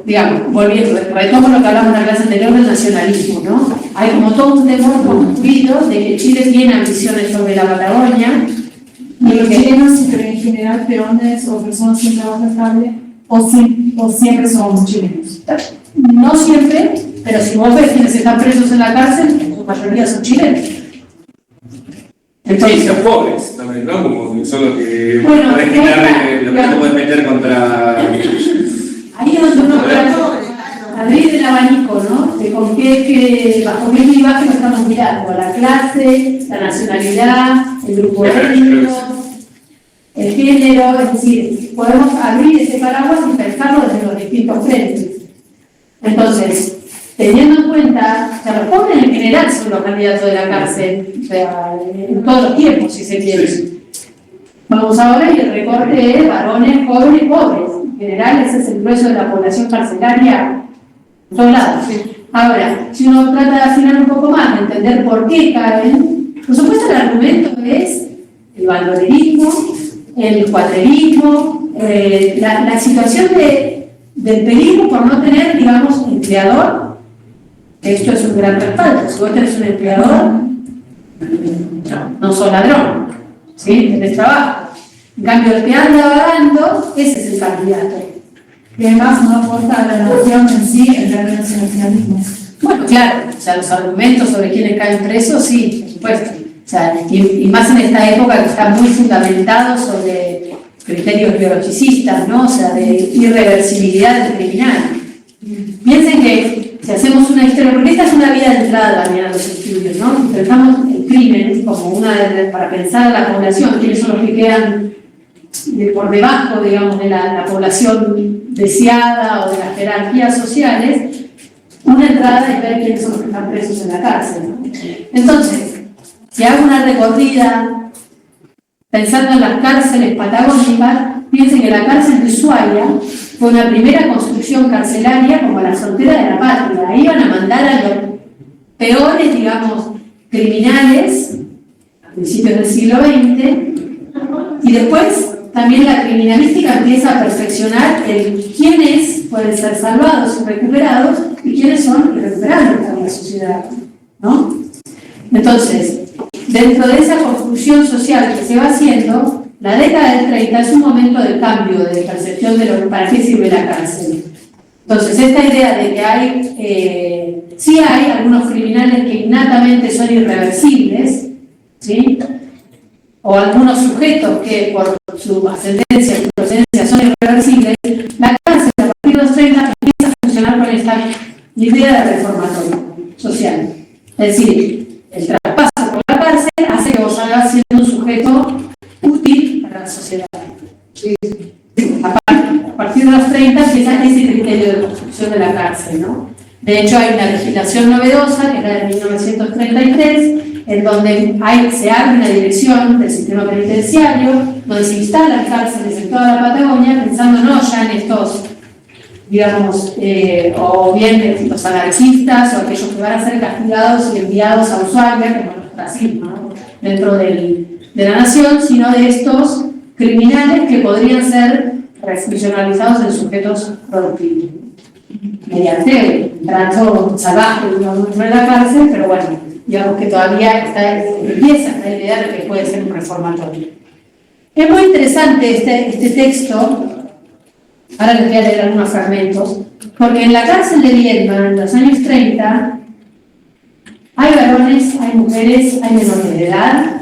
S1: digamos, volviendo, retomo lo que hablamos en la clase anterior del nacionalismo, ¿no? Hay como todo un temor construido de que Chile tiene ambiciones sobre la Patagonia.
S5: ¿Y los chilenos, pero en general, peones o personas sin trabajo estable, o siempre son chilenos?
S1: No siempre, pero si vos ves quienes están presos en la cárcel, la mayoría son chilenos.
S8: Entonces, sí, son pobres también, ¿no? Como son los que
S1: bueno,
S8: pueden quitar, lo que no pueden meter contra.
S1: Ahí es donde uno puede abrir el abanico, ¿no? De con bajo qué clivaje lo estamos mirando, la clase, la nacionalidad, el grupo étnico, el género, es decir, podemos abrir ese paraguas y pensarlo desde los distintos frentes. Entonces, teniendo en cuenta, o sea, los pobres en general son los candidatos de la cárcel, o sea, en todos los tiempos, si se quiere. Vamos ahora y el recorte es varones, jóvenes, pobres. En general, ese es el grueso de la población carcelaria en todos lados. Ahora, si uno trata de afinar un poco más, de entender por qué caen, por supuesto el argumento es el bandolerismo, el cuatrerismo, la situación del peligro por no tener, digamos, empleador, que esto es un gran respaldo. Si vos tenés un empleador, no sos ladrón, ¿sí? Tenés trabajo. En cambio, el que anda vagando, ese es el candidato.
S5: Y además no aporta a la nación en sí el términos nacionalismo.
S1: Bueno, claro, o sea, los argumentos sobre quiénes caen presos, sí, por supuesto. O sea, y más en esta época que está muy fundamentado sobre criterios biologicistas, ¿no? O sea, de irreversibilidad del criminal. Piensen que si hacemos una historia, porque esta es una vía de entrada también a los estudios, ¿no? Si pensamos el crimen como para pensar la población, quiénes son los que quedan por debajo, digamos, de la población deseada o de las jerarquías sociales, una entrada es ver quiénes son los que están presos en la cárcel, ¿no? Entonces, si hago una recorrida pensando en las cárceles patagónicas, piensen que la cárcel de Ushuaia fue una primera construcción carcelaria como la frontera de la patria. Ahí iban a mandar a los peores, digamos, criminales a principios del siglo XX, y después también la criminalística empieza a perfeccionar quiénes pueden ser salvados y recuperados y quiénes son irrecuperables para la sociedad, ¿no? Entonces, dentro de esa construcción social que se va haciendo, la década del 30 es un momento de cambio de percepción de para qué sirve la cárcel. Entonces, esta idea de que sí hay algunos criminales que innatamente son irreversibles, ¿sí? O algunos sujetos que por su ascendencia y procedencia son irreversibles, la cárcel a partir de los 30 empieza a funcionar con esta idea de reformatorio social. Es decir, el traspaso por la cárcel hace que vos salgas siendo un sujeto útil para la sociedad. A partir de los 30 empieza ese criterio de construcción de la cárcel, ¿no? De hecho, hay una legislación novedosa, que es la de 1933, en donde se abre una dirección del sistema penitenciario, donde se instalan cárceles en toda la Patagonia, pensando no ya en estos, digamos, o bien los anarquistas o aquellos que van a ser castigados y enviados a Ushuaia, como el racismo, ¿no? Dentro de la nación, sino de estos criminales que podrían ser refuncionalizados en sujetos productivos, mediante un trato salvaje dentro de la cárcel, pero bueno, digamos que todavía empieza la idea de que puede ser un reformatorio. Es muy interesante este texto, ahora les voy a leer algunos fragmentos, porque en la cárcel de Viedma, en los años 30, hay varones, hay mujeres, hay menores de edad,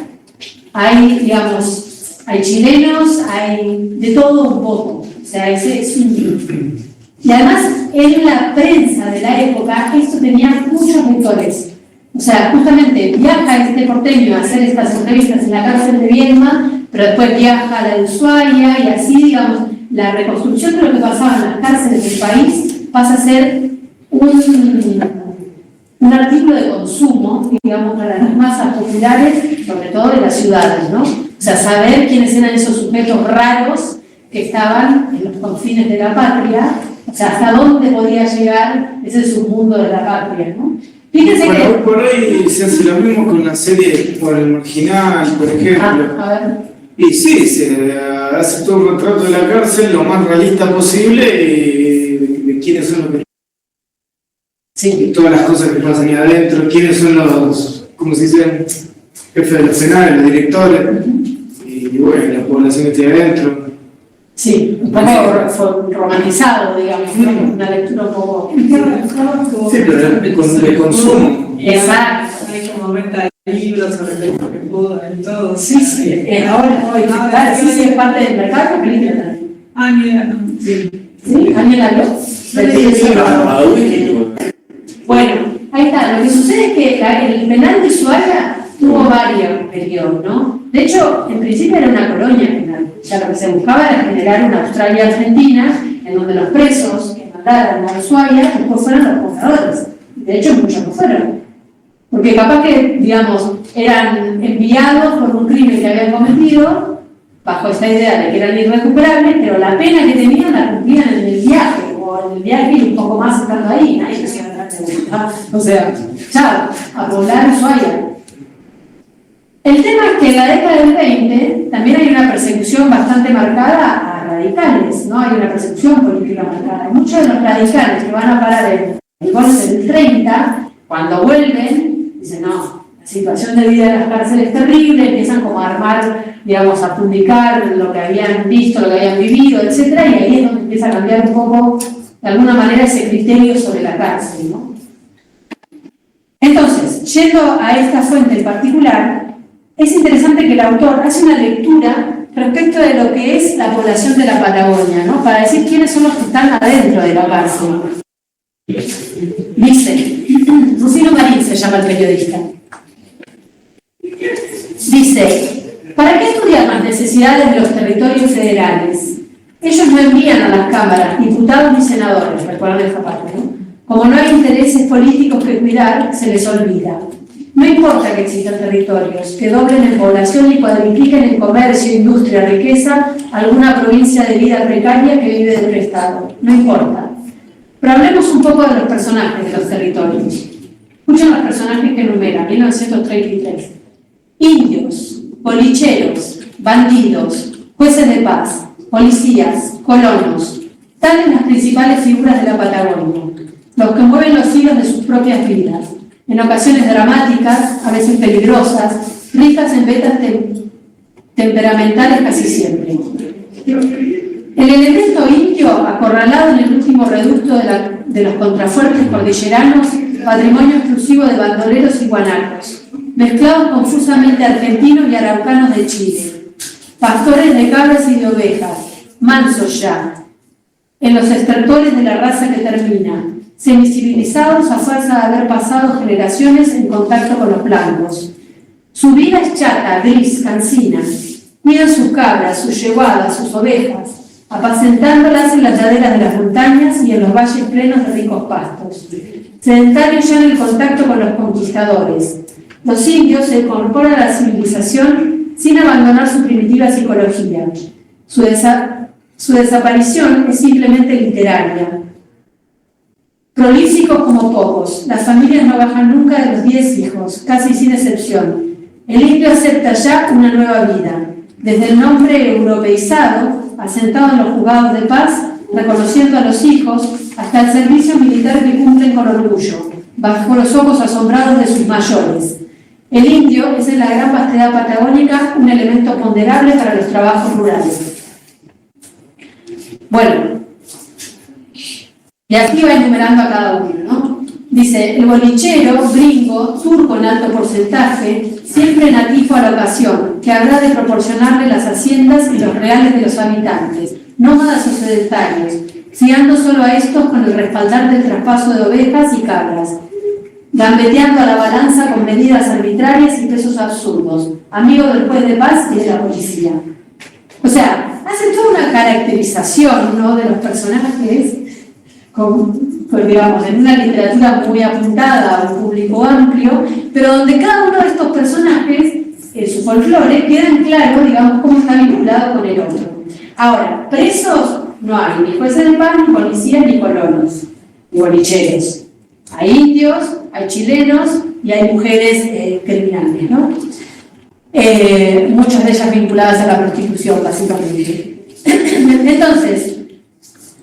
S1: hay, digamos, hay chilenos, hay de todo un poco, o sea, es un... Y además, en la prensa de la época, esto tenía muchos lectores. O sea, justamente viaja este porteño a hacer estas entrevistas en la cárcel de Viedma, pero después viaja a la de Ushuaia, y así, digamos, la reconstrucción de lo que pasaba en las cárceles del país pasa a ser un artículo de consumo, digamos, para las masas populares, sobre todo de las ciudades, ¿no? O sea, saber quiénes eran esos sujetos raros que estaban en los confines de la patria, o sea, hasta dónde podía llegar ese submundo de la patria, ¿no? Fíjense
S6: bueno,
S1: que...
S6: por ahí se hace lo mismo con la serie Por el Marginal, por ejemplo.
S1: A ver.
S6: Y sí, se hace todo un retrato de la cárcel lo más realista posible de quiénes son los que...
S1: Sí.
S6: Todas las cosas que pasan ahí adentro, quiénes son los, ¿cómo se dice? Jefes de los penales, los directores, y bueno, la población que está ahí adentro.
S1: Sí, un poco romantizado, digamos, ¿no? Una lectura un poco...
S6: Sí, pero de consumo.
S1: Exacto.
S4: Hay como venta de libros sobre el que pudo y todo.
S1: Sí, ahora hoy, claro, sí, es parte del mercado, película también.
S4: Ah, mira, no.
S1: Sí, ¿alguien la vio? Bueno, ahí está. Lo que sucede es que el penal de Ushuaia tuvo varios periodos, ¿no? De hecho, en principio era una colonia penal. O sea, lo que se buscaba era generar una Australia argentina en donde los presos que mandaran a Ushuaia después fueran los cobradores. De hecho, muchos no fueron. Porque capaz que, digamos, eran enviados por un crimen que habían cometido, bajo esta idea de que eran irrecuperables, pero la pena que tenían la cumplían en el viaje, o en el viaje y un poco más estando ahí, nadie los iba a traer O sea, chao, a volar Ushuaia. El tema es que en la década del 20 también hay una persecución bastante marcada a radicales, ¿no? Hay una persecución política marcada. Muchos de los radicales que van a parar en el golpe del 30, cuando vuelven, dicen, no, la situación de vida en las cárceles es terrible, empiezan como a armar, digamos, a publicar lo que habían visto, lo que habían vivido, etc. Y ahí es donde empieza a cambiar un poco, de alguna manera, ese criterio sobre la cárcel, ¿no? Entonces, yendo a esta fuente en particular, es interesante que el autor hace una lectura respecto de lo que es la población de la Patagonia, ¿no? Para decir quiénes son los que están adentro de la cárcel. Dice, Rufino Marín se llama el periodista. Dice, ¿para qué estudiar las necesidades de los territorios federales? Ellos no envían a las cámaras diputados ni senadores, recuerden esa parte, ¿no? Como no hay intereses políticos que cuidar, se les olvida. No importa que existan territorios, que doblen en población y cuadripliquen en comercio, industria, riqueza, alguna provincia de vida precaria que vive del Estado. No importa. Pero hablemos un poco de los personajes de los territorios. Escuchen los personajes que enumera, 1933. Indios, bolicheros, bandidos, jueces de paz, policías, colonos, tales las principales figuras de la Patagonia, los que mueven los hilos de sus propias vidas, en ocasiones dramáticas, a veces peligrosas, ricas en vetas temperamentales casi siempre. El elemento indio, acorralado en el último reducto de los contrafuertes cordilleranos, patrimonio exclusivo de bandoleros y guanacos, mezclados confusamente argentinos y araucanos de Chile, pastores de cabras y de ovejas, mansos ya, en los estertores de la raza que termina, semicivilizados a fuerza de haber pasado generaciones en contacto con los blancos. Su vida es chata, gris, cansina. Cuidan sus cabras, sus yeguadas, sus ovejas, apacentándolas en las laderas de las montañas y en los valles plenos de ricos pastos. Sedentarios ya en el contacto con los conquistadores, los indios se incorporan a la civilización sin abandonar su primitiva psicología. Su desaparición es simplemente literaria. Prolíficos como pocos, las familias no bajan nunca de los 10 hijos, casi sin excepción. El indio acepta ya una nueva vida, desde el nombre europeizado, asentado en los juzgados de paz, reconociendo a los hijos, hasta el servicio militar que cumplen con orgullo, bajo los ojos asombrados de sus mayores. El indio es en la gran vastedad patagónica un elemento ponderable para los trabajos rurales. Bueno, y aquí va enumerando a cada uno, ¿no? Dice, el bolichero, gringo, turco en alto porcentaje, siempre nativo a la ocasión, que habrá de proporcionarle las haciendas y los reales de los habitantes, nómadas o sedentarios, fiando solo a estos con el respaldar del traspaso de ovejas y cabras, gambeteando a la balanza con medidas arbitrarias y pesos absurdos, amigo del juez de paz y de la policía. O sea, hace toda una caracterización, ¿no?, de los personajes digamos, en una literatura muy apuntada a un público amplio, pero donde cada uno de estos personajes, en su folclore, queda en claro, digamos, cómo está vinculado con el otro. Ahora, presos no hay, ni jueces de paz, ni policías, ni colonos, ni bolicheros. Hay indios, hay chilenos y hay mujeres criminales, ¿no? Muchas de ellas vinculadas a la prostitución, básicamente. Entonces,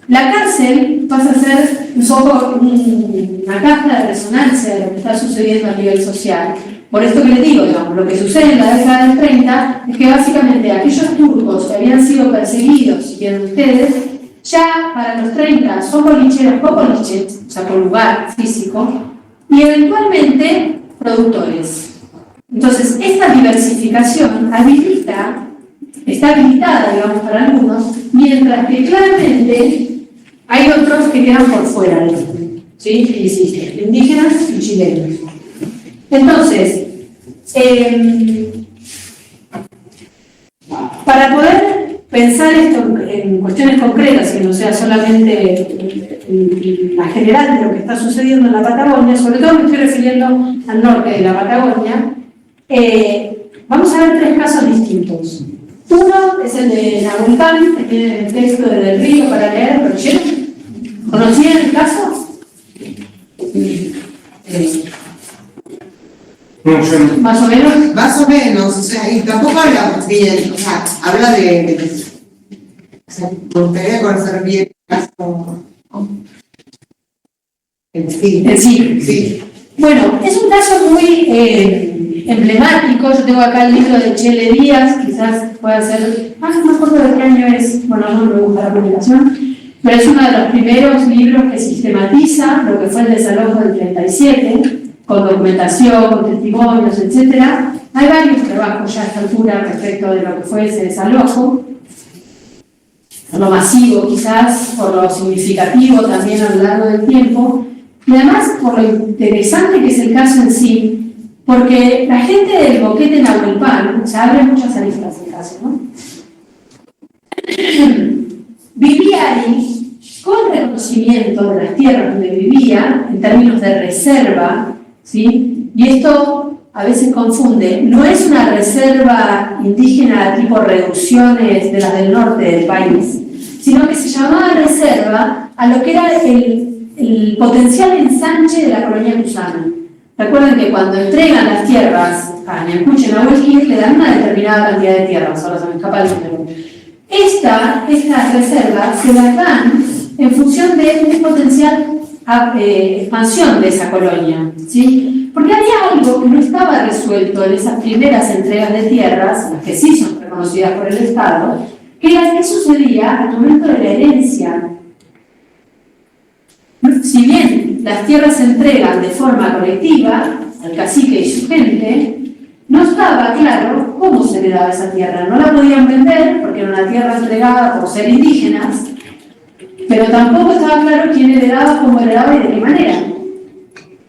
S1: la cárcel pasa a ser un poco una caja de resonancia de lo que está sucediendo a nivel social. Por esto que les digo, digamos, lo que sucede en la década del 30 es que básicamente aquellos turcos que habían sido perseguidos, si quieren ustedes, ya para los 30 son bolicheros con boliche, o sea, con lugar físico, y eventualmente productores. Entonces, esta diversificación está habilitada, digamos, para algunos, mientras que claramente hay otros que quedan por fuera de esto, ¿sí? Existen indígenas y chilenos. Entonces, para poder pensar esto en cuestiones concretas, que no sea solamente la general de lo que está sucediendo en la Patagonia, sobre todo me estoy refiriendo al norte de la Patagonia, vamos a ver 3 casos distintos. Uno es el de Nahuelpan, que tiene el texto de Del Río para leer, pero ¿conocían el caso?
S6: No, yo no.
S1: Más o menos.
S3: Más o menos, o sea, y tampoco habla bien, o sea, habla o sea, me gustaría conocer bien el caso en sí. Sí.
S1: Bueno, es un caso muy emblemático. Yo tengo acá el libro de Chele Díaz, quizás pueda ser, no me acuerdo de qué año es, bueno, no me gusta la publicación, pero es uno de los primeros libros que sistematiza lo que fue el desalojo del 37, con documentación, con testimonios, etc. Hay varios trabajos ya a esta altura respecto de lo que fue ese desalojo, por lo masivo quizás, por lo significativo también a lo largo del tiempo, y además por lo interesante que es el caso en sí, porque la gente del Boquete Nahuelpan, se abre muchas aristas del caso, ¿no? Vivía ahí con reconocimiento de las tierras donde vivía, en términos de reserva, ¿sí? Y esto a veces confunde, no es una reserva indígena tipo reducciones de las del norte del país, sino que se llamaba reserva a lo que era el potencial ensanche de la colonia cusana. Recuerden que cuando entregan las tierras a Ñancuche y Nahuelquir le dan una determinada cantidad de tierras, ahora se me escapa el número. Estas reservas se las dan en función de un potencial expansión de esa colonia, ¿sí? Porque había algo que no estaba resuelto en esas primeras entregas de tierras, las que sí son reconocidas por el Estado, que era qué sucedía al momento de la herencia. Si bien las tierras se entregan de forma colectiva al cacique y su gente, no estaba claro cómo se heredaba esa tierra. No la podían vender porque era una tierra entregada por ser indígenas, pero tampoco estaba claro quién heredaba, cómo heredaba y de qué manera.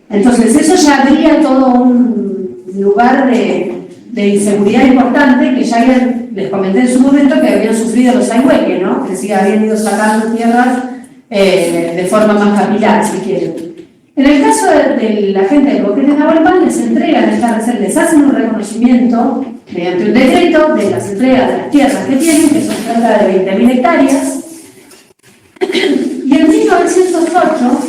S1: Entonces eso ya abría todo un lugar de inseguridad importante que ya les comenté en su momento que habían sufrido los Ahueque, ¿no? Que sí habían ido sacando tierras de forma más capilar, si quieren. En el caso de la gente del Boquete Nahuelpan, les entregan estas reservas, les hacen un reconocimiento mediante un decreto de las entregas de las tierras que tienen, que son cerca de 20.000 hectáreas, y en 1908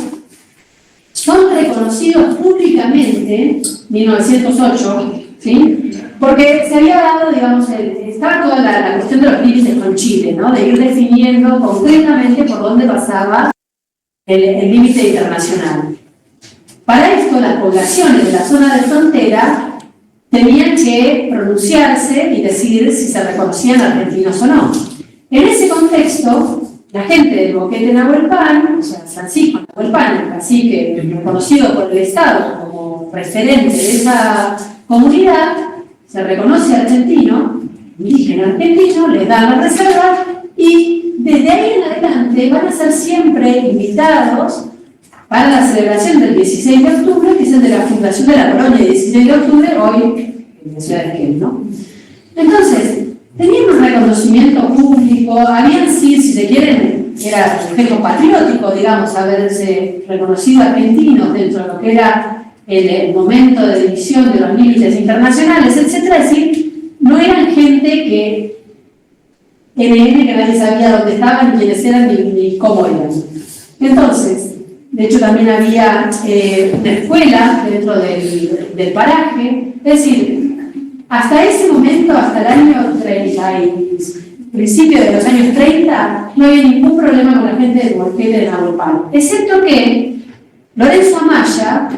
S1: son reconocidos públicamente, 1908, ¿sí? Porque se había dado, digamos, estaba toda la cuestión de los límites con Chile, ¿no? De ir definiendo concretamente por dónde pasaba el límite internacional. Para esto, las poblaciones de la zona de frontera tenían que pronunciarse y decidir si se reconocían argentinos o no. En ese contexto, la gente del Boquete Nahuelpan, o sea, Francisco Nahuelpan, el cacique reconocido por el Estado como referente de esa comunidad, se reconoce argentino, indígena argentino, les dan la reserva y desde ahí en adelante van a ser siempre invitados para la celebración del 16 de octubre, que es el de la fundación de la colonia, el 16 de octubre, hoy en la ciudad de Esquel, ¿no? Entonces, tenían un reconocimiento público, habían sí, si se quieren, era reflejo patriótico, digamos, haberse reconocido argentinos dentro de lo que era el momento de división de los límites internacionales, etcétera. Es decir, no eran gente que nadie sabía dónde estaban, ni quiénes eran, ni cómo eran. Entonces, de hecho también había una escuela dentro del paraje, es decir, hasta ese momento, hasta el año 30 y principio de los años 30, no había ningún problema con la gente de Boquete de Nahuelpan, excepto que Lorenzo Amaya,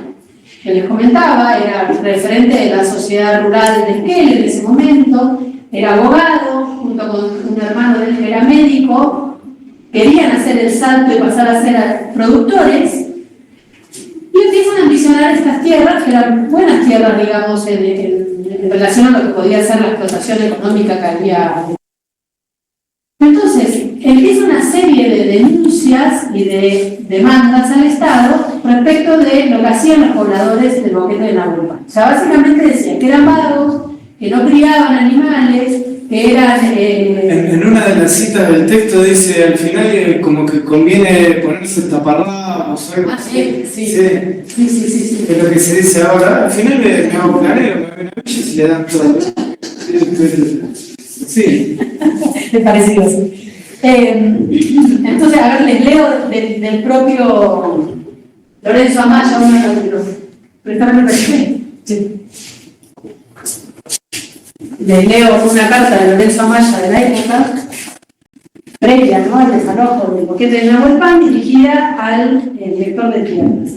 S1: que les comentaba, era referente de la sociedad rural de Esquel en ese momento, era abogado, junto con un hermano de él que era médico, querían hacer el salto y pasar a ser productores, y empiezan a ambicionar estas tierras, que eran buenas tierras, digamos, en relación a lo que podía ser la explotación económica que había. Entonces, empieza una serie de denuncias y de demandas al Estado respecto de lo que hacían los pobladores del Boquete de Nahuelpan. O sea, básicamente decían que eran vagos, que no criaban animales, que eran...
S6: En una de las citas del texto dice, al final como que conviene ponerse taparrabos, algo así.
S1: Sí.
S6: Es lo que se dice ahora. Al final me hago planero, me ven a Villas y le dan todo. Sí.
S1: Me pareció así. Entonces, a ver, les leo del propio Lorenzo Amaya, uno de los préstame el perfil. Sí. Les leo una carta de Lorenzo Amaya de la época, previa, ¿no?, al desalojo del boquete de Nahuel Pan, dirigida al director de tierras.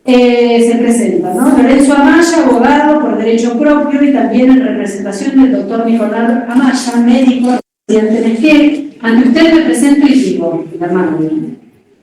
S1: Se presenta, ¿no? Lorenzo Amaya, abogado por derecho propio y también en representación del doctor Nicolás Amaya, médico, residente en Esquel. Ante usted me presento y digo, el hermano mío.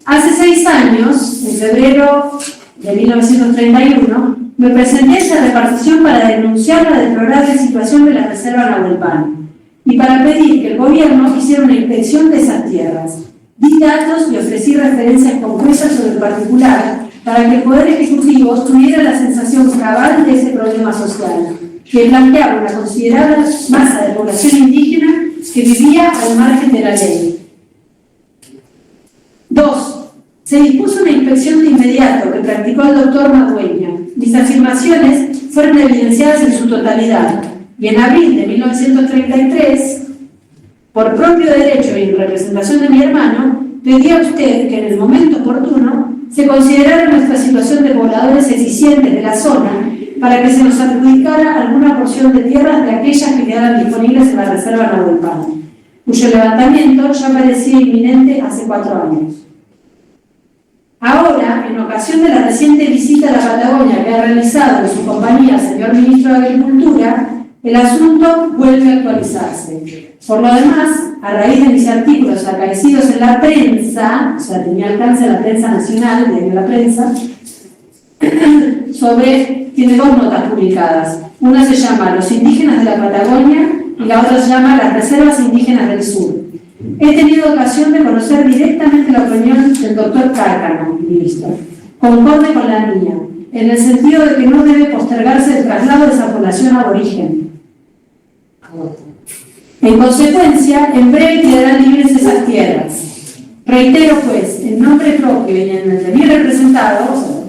S1: Hace 6 años, en febrero de 1931, me presenté a esa repartición para denunciar la deplorable situación de la reserva Nahuel Pan y para pedir que el gobierno hiciera una inspección de esas tierras. Di datos y ofrecí referencias concretas sobre el particular para que el Poder Ejecutivo tuviera la sensación cabal de ese problema social, que planteaba una considerable masa de población indígena que vivía al margen de la ley. 2. Se dispuso una inspección de inmediato que practicó el doctor Madueña. Mis afirmaciones fueron evidenciadas en su totalidad y en abril de 1933, por propio derecho y en representación de mi hermano, pedí a usted que en el momento oportuno se considerara nuestra situación de pobladores eficientes de la zona para que se nos adjudicara alguna porción de tierras de aquellas que quedaran disponibles en la reserva Nahuel Pan, cuyo levantamiento ya parecía inminente hace 4 años. Ahora, en ocasión de la reciente visita a la Patagonia que ha realizado en su compañía el señor Ministro de Agricultura, el asunto vuelve a actualizarse. Por lo demás, a raíz de mis artículos acaecidos en la prensa, o sea, tenía alcance la prensa nacional, de la prensa, tiene 2 notas publicadas. Una se llama Los indígenas de la Patagonia y la otra se llama Las reservas indígenas del sur. He tenido ocasión de conocer directamente la opinión del doctor Cárcano, ministro. Concorde con la mía, en el sentido de que no debe postergarse el traslado de esa población aborigen. En consecuencia, en breve quedarán libres esas tierras. Reitero, pues, en nombre propio y en el de mi representado,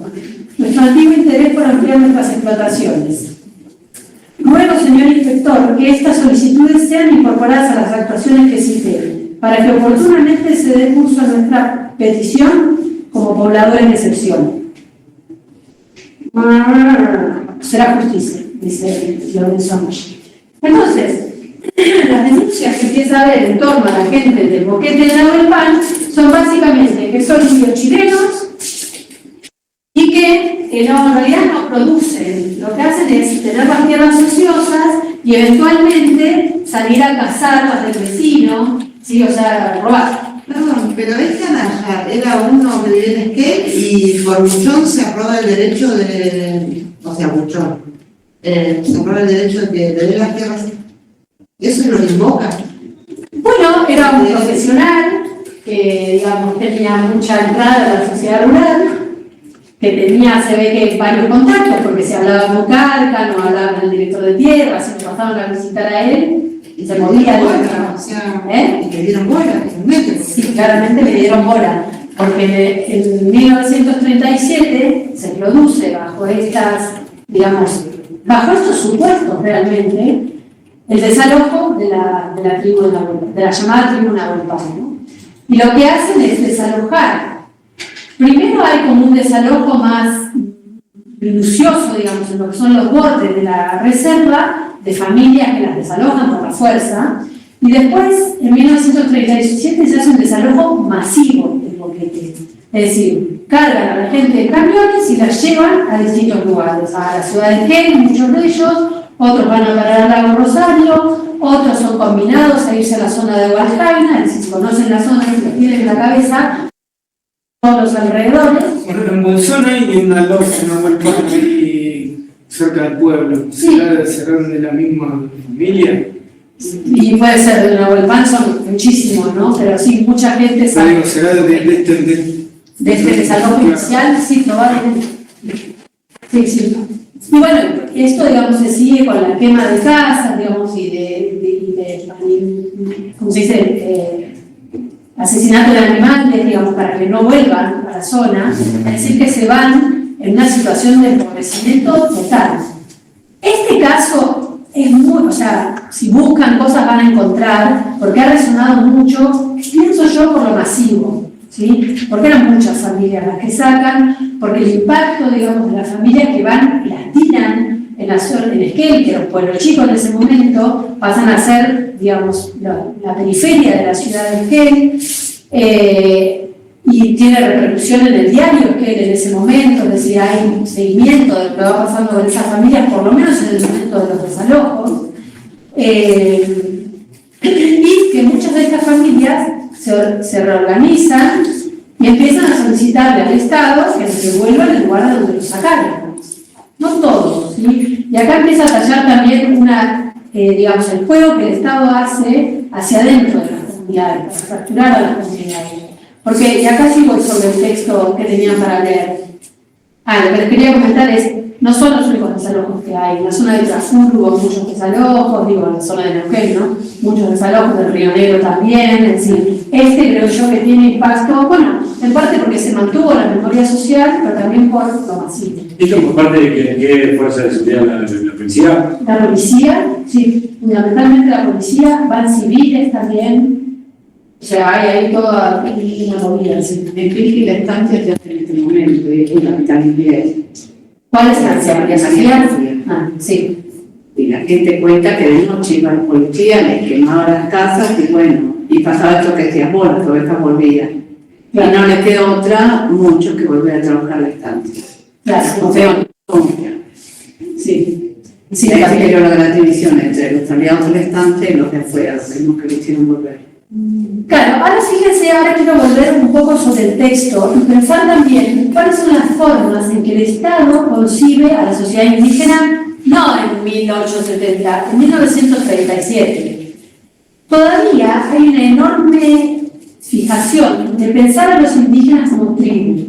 S1: nuestro antiguo interés por ampliar nuestras explotaciones. Ruego, señor inspector, que estas solicitudes sean incorporadas a las actuaciones que cité, para que oportunamente se dé curso a nuestra petición como pobladores de excepción. Será justicia, dice Lorenzo Amaya. Entonces, las denuncias que empieza a haber en torno a la gente del boquete de Nahuel Pan son básicamente que son indios chilenos y que no, en realidad no producen. Lo que hacen es tener las tierras ociosas y eventualmente salir a cazar las del vecino, ¿sí? O sea, robar.
S3: Perdón, pero este Anaya era uno que vivía en Esquel y por Buchón se aprueba el derecho de... O sea, Buchón. Se aprueba el derecho de que le dé las tierras. ¿Eso lo invoca?
S1: Bueno, era un profesional que, digamos, tenía mucha entrada a la sociedad rural, que tenía, se ve que varios contactos, porque se hablaba con Cárcano, hablaba con el director de tierras, se pasaban a visitar a él y se movía.
S3: O sea, y le dieron bola,
S1: sí, claramente le dieron bola, porque en 1937 se produce bajo estas, digamos, bajo estos supuestos realmente, el desalojo de la tribu de la llamada tribu Nahuel Pan, ¿no? Y lo que hacen es desalojar. Primero hay como un desalojo más minucioso, digamos, en lo que son los bordes de la reserva, de familias que las desalojan por la fuerza, y después, en 1937, se hace un desalojo masivo del boquete. Es decir, cargan a la gente en camiones y la llevan a distintos lugares, a la ciudad de Esquel, muchos de ellos, otros van a parar al lago Rosario, otros son combinados a irse a la zona de Huascaina, es decir, si conocen la zona y los tienen en la cabeza, todos los alrededores.
S6: Bueno, en Bolsón hay una loja, una Nahuel ahí cerca del pueblo.
S1: Sí.
S6: ¿Serán de la misma familia?
S1: Y puede ser de Nahuel Pan, son muchísimos, ¿no? Pero sí, mucha gente sabe.
S6: Digo, ¿será de
S1: Desde el desalojo inicial, sí, probablemente. Sí, sí. Y bueno, esto, digamos, se sigue con la quema de casas, digamos, y de ¿cómo se dice? Asesinato de animales, digamos, para que no vuelvan a la zona. Es decir, que se van en una situación de empobrecimiento total. Este caso es muy, o sea, si buscan cosas van a encontrar, porque ha resonado mucho, pienso yo, por lo masivo, ¿sí? Porque eran muchas familias las que sacan, porque el impacto, digamos, de las familias que van y las tiran en Esquel, que los pueblos chicos en ese momento pasan a ser, digamos, la periferia de la ciudad de Esquel, y tiene repercusión en el diario Esquel en ese momento, es decir, hay un seguimiento de lo que va pasando con esas familias, por lo menos en el momento de los desalojos, y que muchas de estas familias se reorganizan y empiezan a solicitarle al Estado que se devuelvan el lugar de donde los sacaron. No todos, ¿sí? Y acá empieza a tallar también digamos, el juego que el Estado hace hacia adentro de las comunidades, para fracturar a las comunidades. Porque, y acá sí voy sobre el texto que tenían para leer. Lo que les quería comentar es, no son los únicos desalojos que hay. En la zona de Trafurgo hubo muchos desalojos, digo, en la zona de Neuquén, ¿no? Muchos desalojos, del Río Negro también, es decir, creo yo que tiene impacto, bueno, en parte porque se mantuvo la memoria social, pero también por lo masivo.
S8: ¿Esto por parte de qué fuerza de seguridad la policía?
S1: La policía, sí, fundamentalmente la policía, van civiles también. O sea, hay ahí toda una movida.
S2: En Crítica la estancia ya en este momento, y es la vitalidad.
S1: ¿Cuál estancia? ¿María Sofía? Sí.
S2: Y la gente cuenta que de noche iba la policía, les quemaba las casas y bueno, y pasaba esto que decía, bueno, toda esta volvía. Y no les quedó otra, mucho que volver a trabajar la estancia.
S1: Claro,
S2: Confía. Sí.
S1: Sí,
S2: Así que
S1: también.
S2: yo lo de la división entre los aliados del estante y los de afuera, los mismos que le hicieron volver.
S1: Claro, ahora fíjense, ahora quiero volver un poco sobre el texto y pensar también cuáles son las formas en que el Estado concibe a la sociedad indígena, no en 1870, en 1937. Todavía hay una enorme fijación de pensar a los indígenas como tribu,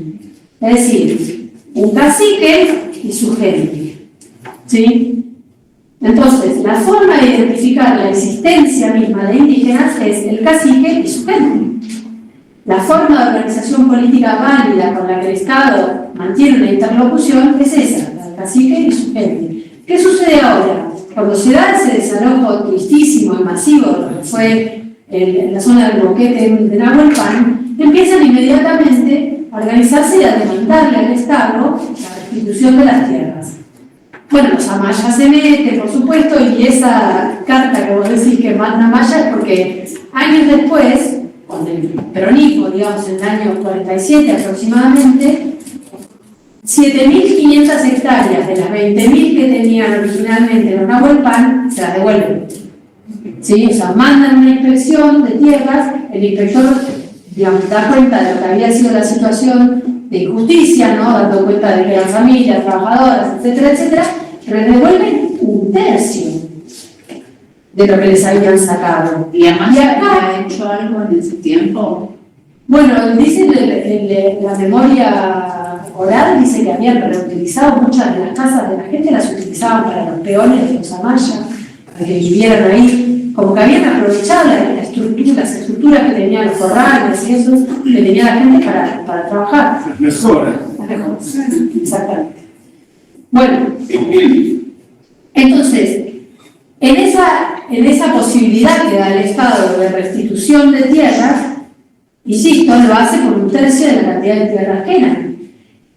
S1: es decir, un cacique y su gente, ¿sí? Entonces, la forma de identificar la existencia misma de indígenas es el cacique y su gente. La forma de organización política válida con la que el Estado mantiene una interlocución es esa, la del cacique y su gente. ¿Qué sucede ahora? Cuando se da ese desalojo tristísimo y masivo, lo que fue en la zona del boquete de Nahuelpan, empiezan inmediatamente a organizarse y a demandarle al Estado la restitución de las tierras. Bueno, los amayas se meten, por supuesto, y esa carta que vos decís que manda Amaya es porque años después, con el peronismo, digamos, en el año 47 aproximadamente, 7.500 hectáreas de las 20.000 que tenían originalmente los Nahuelpan se las devuelven. ¿Sí? O sea, mandan una inspección de tierras, el inspector, digamos, da cuenta de lo que había sido la situación de injusticia, ¿no? Dando cuenta de que eran familias, trabajadoras, etcétera, etcétera, pero les devuelven un tercio de lo que les habían sacado.
S2: ¿Y Amaya ha hecho algo en ese tiempo?
S1: Bueno, dice la memoria oral, dice que habían reutilizado muchas de las casas de la gente, las utilizaban para los peones de los amayas, para que vivieran ahí, como que habían aprovechado las estructuras que tenían los corrales y eso que tenía la gente para trabajar.
S6: Mejora.
S1: Exactamente. Bueno, entonces, en esa posibilidad que da el Estado de restitución de tierras, insisto, lo hace por un tercio de la cantidad de tierra ajena.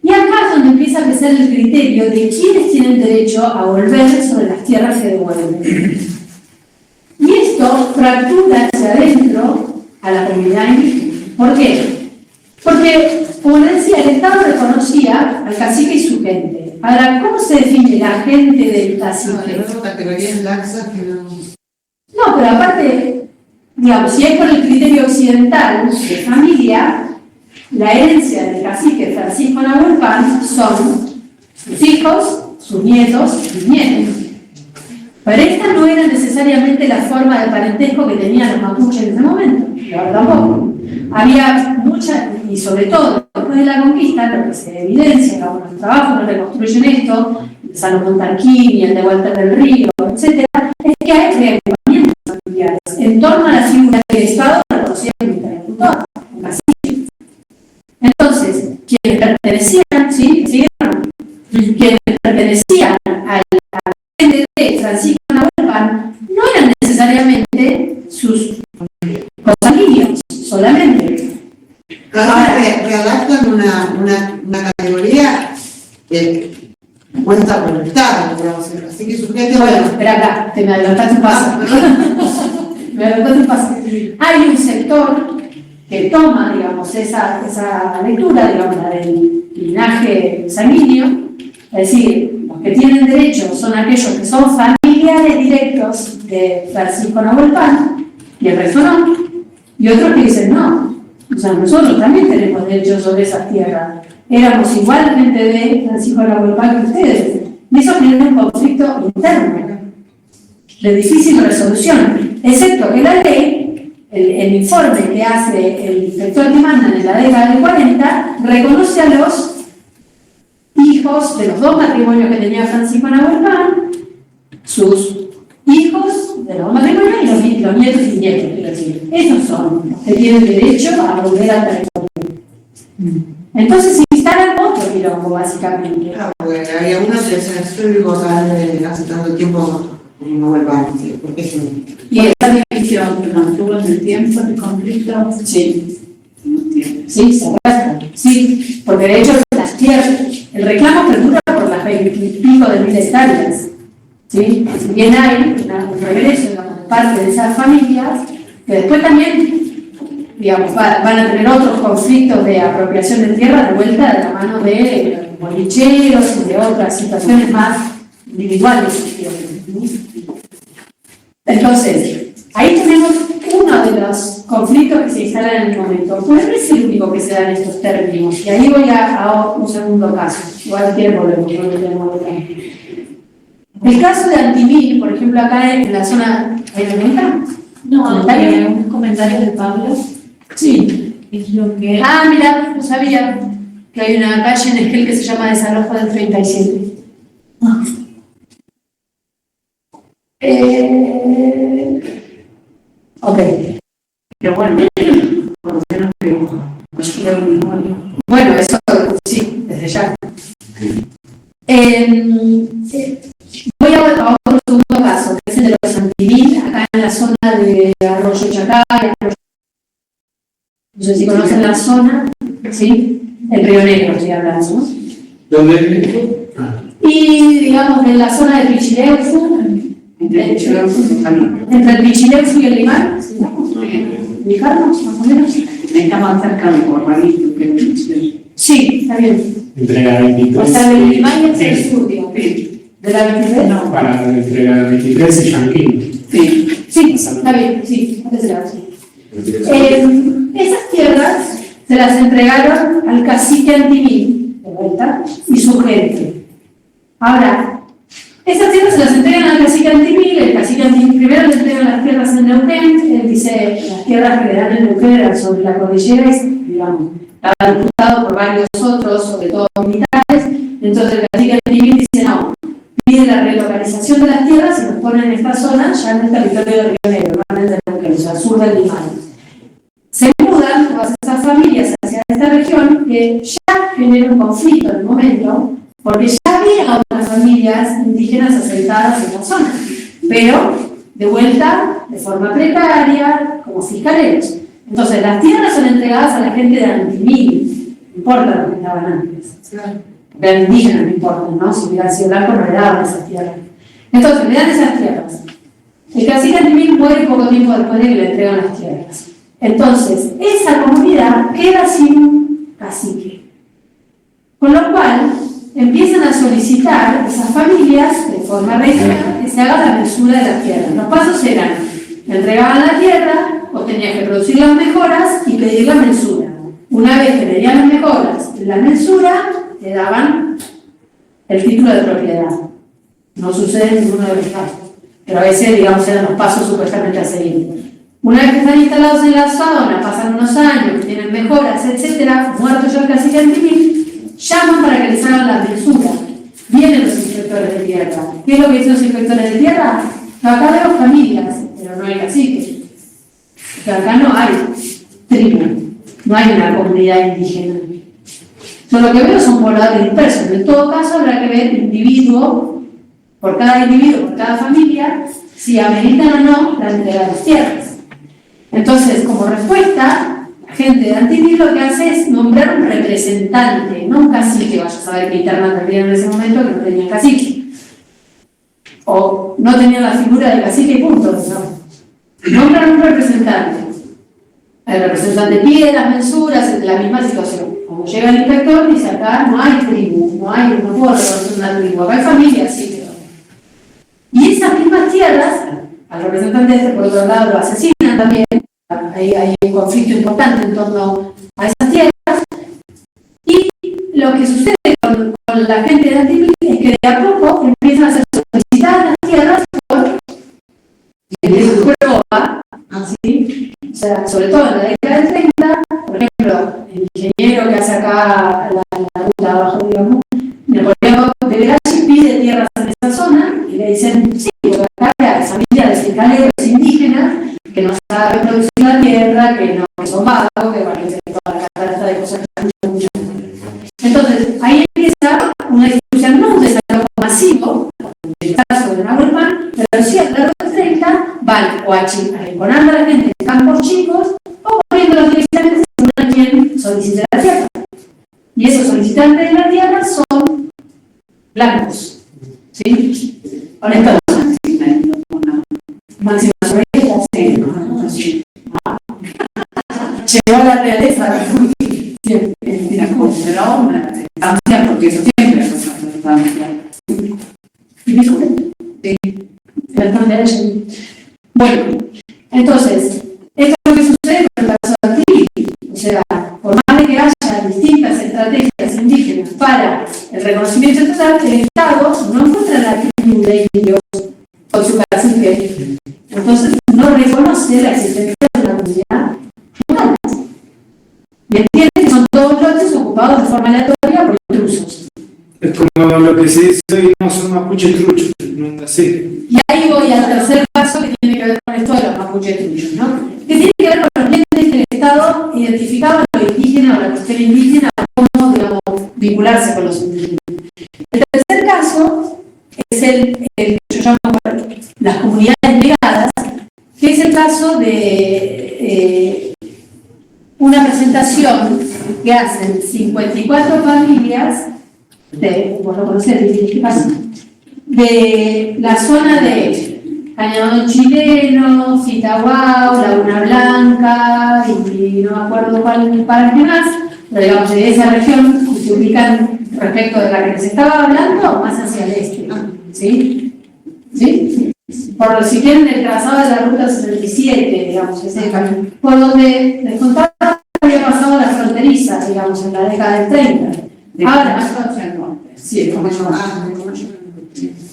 S1: Y acá es donde empieza a pesar el criterio de quiénes tienen derecho a volver sobre las tierras que devuelven. Y esto fractura hacia adentro a la comunidad indígena. ¿Por qué? Porque, como les decía, el Estado reconocía al cacique y su gente. Ahora, ¿cómo se define la gente del cacique?
S3: categorías laxas que no.
S1: No, pero aparte, digamos, si es por el criterio occidental de familia, la herencia del cacique Francisco Nahuelpan son sus hijos, sus nietos y nietos. Pero esta no era necesariamente la forma de parentesco que tenían los mapuches en ese momento, la verdad tampoco. Había mucha, y sobre todo después de la conquista, lo que se evidencia, como los trabajos no reconstruyen esto, el Salomón Tarquini, el de Walter del Río, etc., es que hay reagrupamientos familiares en torno a la figura del Estado reconocida como interlocutor, como cacique. Entonces, quienes pertenecían, ¿sí? Quienes pertenecían a la gente de Francisco Nahuelpan no eran necesariamente sus consanguíneos solamente.
S3: Cada vez redactan una categoría que cuenta por el Estado, digamos, así que su gente...
S1: Bueno, espera acá, te me adelantaste un paso. Me adelantaste un paso. Hay un sector que toma, digamos, esa lectura, digamos, la del linaje sanguíneo, es decir, los que tienen derecho son aquellos que son familiares directos de Francisco Nahuel Pan, y el resto no. Y otros que dicen no. O sea, nosotros también tenemos derecho sobre esas tierras. Éramos igualmente de Francisco Nahuel Pan que ustedes. Y eso genera un conflicto interno, de difícil resolución, excepto que la ley, el informe que hace el inspector que manda en la década del 40, reconoce a los hijos de los dos matrimonios que tenía Francisco Nahuel Pan, sus hijos de los dos matrimonios y los nietos y nietos, quiero decir. Esos son los que tienen derecho a volver al territorio. Entonces se instalan otro quilombo, básicamente.
S3: Porque había uno que se estuvo hace tanto tiempo en Nahuel Pan, porque es un...
S2: Y esa división que mantuvo en el tiempo el conflicto,
S1: Sí. Sí, se arrastra. Sí, porque de hecho las tierras, el reclamo perdura por las 20 y pico de mil hectáreas. ¿Sí? Si bien hay un regreso, digamos, de parte de esas familias, que después también, digamos, van a tener otros conflictos de apropiación de tierra de vuelta de la mano de bolicheros y de otras situaciones más individuales. Entonces, ahí tenemos uno de los conflictos que se instalan en el momento. Pero no es el único que se da en estos términos. Y ahí voy a un segundo caso. Igual quiero volver. El caso de Antimil, por ejemplo, acá en la zona... ¿Hay alguna?
S7: No, un comentario de Pablo.
S1: Sí.
S7: Es lo que...
S1: Ah, mira, no sabía que hay una calle en Esquel que se llama Desalojo del 37. Ok.
S2: pero bueno, por lo menos
S1: Bueno, eso sí, desde ya. Voy a otro segundo caso, que es el de los Antimil, acá en la zona de Arroyo Chacay. No sé si conocen la zona, ¿sí? El Río Negro, estoy hablando, ¿no?
S8: ¿Dónde?
S1: Y, digamos, en la zona de Pichileufu, entre el Pichileufu y el Limar, ¿ubicarnos, más o menos?
S2: está más cerca de Corralito que de
S1: Sí, está bien.
S8: Entre la 23
S1: O sea, del Limar y el
S8: sí.
S1: sur, digamos. ¿De la 23? No.
S8: Para entre la 23 y Yanquín.
S2: Sí.
S1: Sí, está bien, sí, antes de la sí. Esas tierras se las entregaron al cacique Antimil, de vuelta, y su gente. Ahora, esas tierras se las entregan al cacique Antimil, el cacique Antimil primero le entregan las tierras en Neuquén, él dice, las tierras que le dan en Neuquén eran sobre la cordillera y, digamos, estaba disputado por varios otros, sobre todo militares, entonces el cacique Antimil dice, no, pide la relocalización de las tierras y nos ponen en esta zona, ya en el territorio del Río Negro, no en el de Neuquén, o sea, al sur del Limán. Se mudan todas esas familias hacia esta región que ya genera un conflicto en el momento, porque ya había otras familias indígenas asentadas en la zona, pero de vuelta, de forma precaria, como fiscaleros. Entonces, las tierras son entregadas a la gente de Antimil, no importa lo que estaban antes. De indígenas no importa, ¿no? Si hubieran sido blancos, no le daban esas tierras. Entonces, le dan esas tierras. El cacique Antimil muere poco tiempo después de que le entregan las tierras. Entonces, esa comunidad queda sin cacique. Con lo cual, empiezan a solicitar esas familias, de forma regional, que se haga la mensura de las tierras. Los pasos eran, entregaban la tierra, o tenías que producir las mejoras y pedir la mensura. Una vez que pedían las mejoras y la mensura, te daban el título de propiedad. No sucede en ninguno de los casos, pero a veces, digamos, eran los pasos supuestamente a seguir. Una vez que están instalados en la zona, pasan unos años, tienen mejoras, etc., muerto ya el cacique Antimil, llaman para que les hagan la mensura. Vienen los inspectores de tierra. ¿Qué es lo que dicen los inspectores de tierra? Acá veo familias, pero no hay cacique. Porque acá no hay tribu, no hay una comunidad indígena. Yo lo que veo son pobladores dispersos. En todo caso, habrá que ver individuo, por cada individuo, por cada familia, si ameritan o no la entrega de las tierras. Entonces, como respuesta, gente de Antiquí lo que hace es nombrar un representante, no un cacique. Vaya a saber qué interna tendrían en ese momento que no tenían cacique. O no tenían la figura de cacique y punto. ¿No? Nombran un representante. El representante pide las mensuras en la misma situación. Cuando llega el inspector, dice: acá no hay tribu, no puedo reconocer una tribu, acá hay familia, sí, pero. Y esas mismas tierras, al representante por otro lado, lo asesinan también. Hay un conflicto importante en torno a esas tierras. Y lo que sucede con la gente de Antiquí es que de a poco empiezan a ser solicitadas las tierras por el prueba, ¿sí? O sea, sobre todo en la década del 30, por ejemplo, el ingeniero que hace acá la ruta abajo, digamos, Napoleón de Graci pide tierras en esa zona y le dicen: sí, porque acá hay familias de escaleros indígenas que no saben producir la tierra, que no son vagos, que van a hacer toda la catarata de cosas que mucho. Entonces, ahí empieza una discusión, no un desalojo masivo, en el caso de Nahuelpan, pero sí a lo largo de 30 van o arrinconando a la gente en campos chicos o poniéndolos directamente según a quien solicite la tierra. Y esos solicitantes de la tierra son blancos. ¿Sí? Entonces, máxima sobrevida, sí. Llegó a la realeza, siempre, en la curva de la obra, porque eso siempre es una ¿Y disculpen? Sí. Bueno, entonces, esto es lo que sucede con el caso de Antiquí. O sea, por más de que haya distintas estrategias indígenas para el reconocimiento estatal, el Estado no encuentra la tribu de indios con su cacique. Entonces, no reconoce la existencia de una comunidad local. Y entiende que son todos lotes ocupados de forma aleatoria por intrusos.
S6: Es como lo que se dice hoy: no son mapuches truchos, no es así.
S1: Y ahí voy al tercer paso que tiene que ver con esto de los mapuches truchos, ¿no? Que tiene que ver con los lentes que el Estado identificaba lo indígena o la cuestión indígena, cómo, digamos, vincularse con los indígenas. El tercer caso es el que yo llamo las comunidades negadas, que es el caso de una presentación que hacen 54 familias vos lo conocés, de la zona de Cañadón Chileno, Citahuao, Laguna Blanca y no me acuerdo cuál para qué más, pero digamos de esa región que se ubican respecto de la que se estaba hablando más hacia el este, ¿sí? ¿Sí? Por si quieren el trazado de la ruta 67, digamos, ese camino, por donde les contaba había pasado la fronteriza, digamos, en la década del 30. Ahora, sí,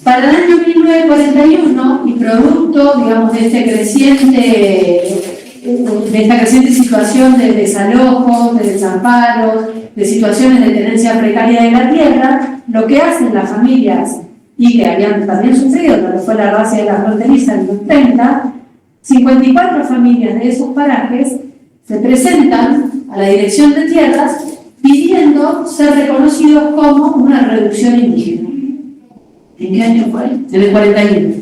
S1: para el año 1941, y producto, digamos, de esta creciente situación de desalojos, de desamparos, de situaciones de tenencia precaria de la tierra, lo que hacen las familias, y que habían también sufrido cuando fue la racia de la fronteriza en los 30, 54 familias de esos parajes se presentan a la Dirección de Tierras pidiendo ser reconocidos como una reducción indígena. ¿En qué año fue? En el 41.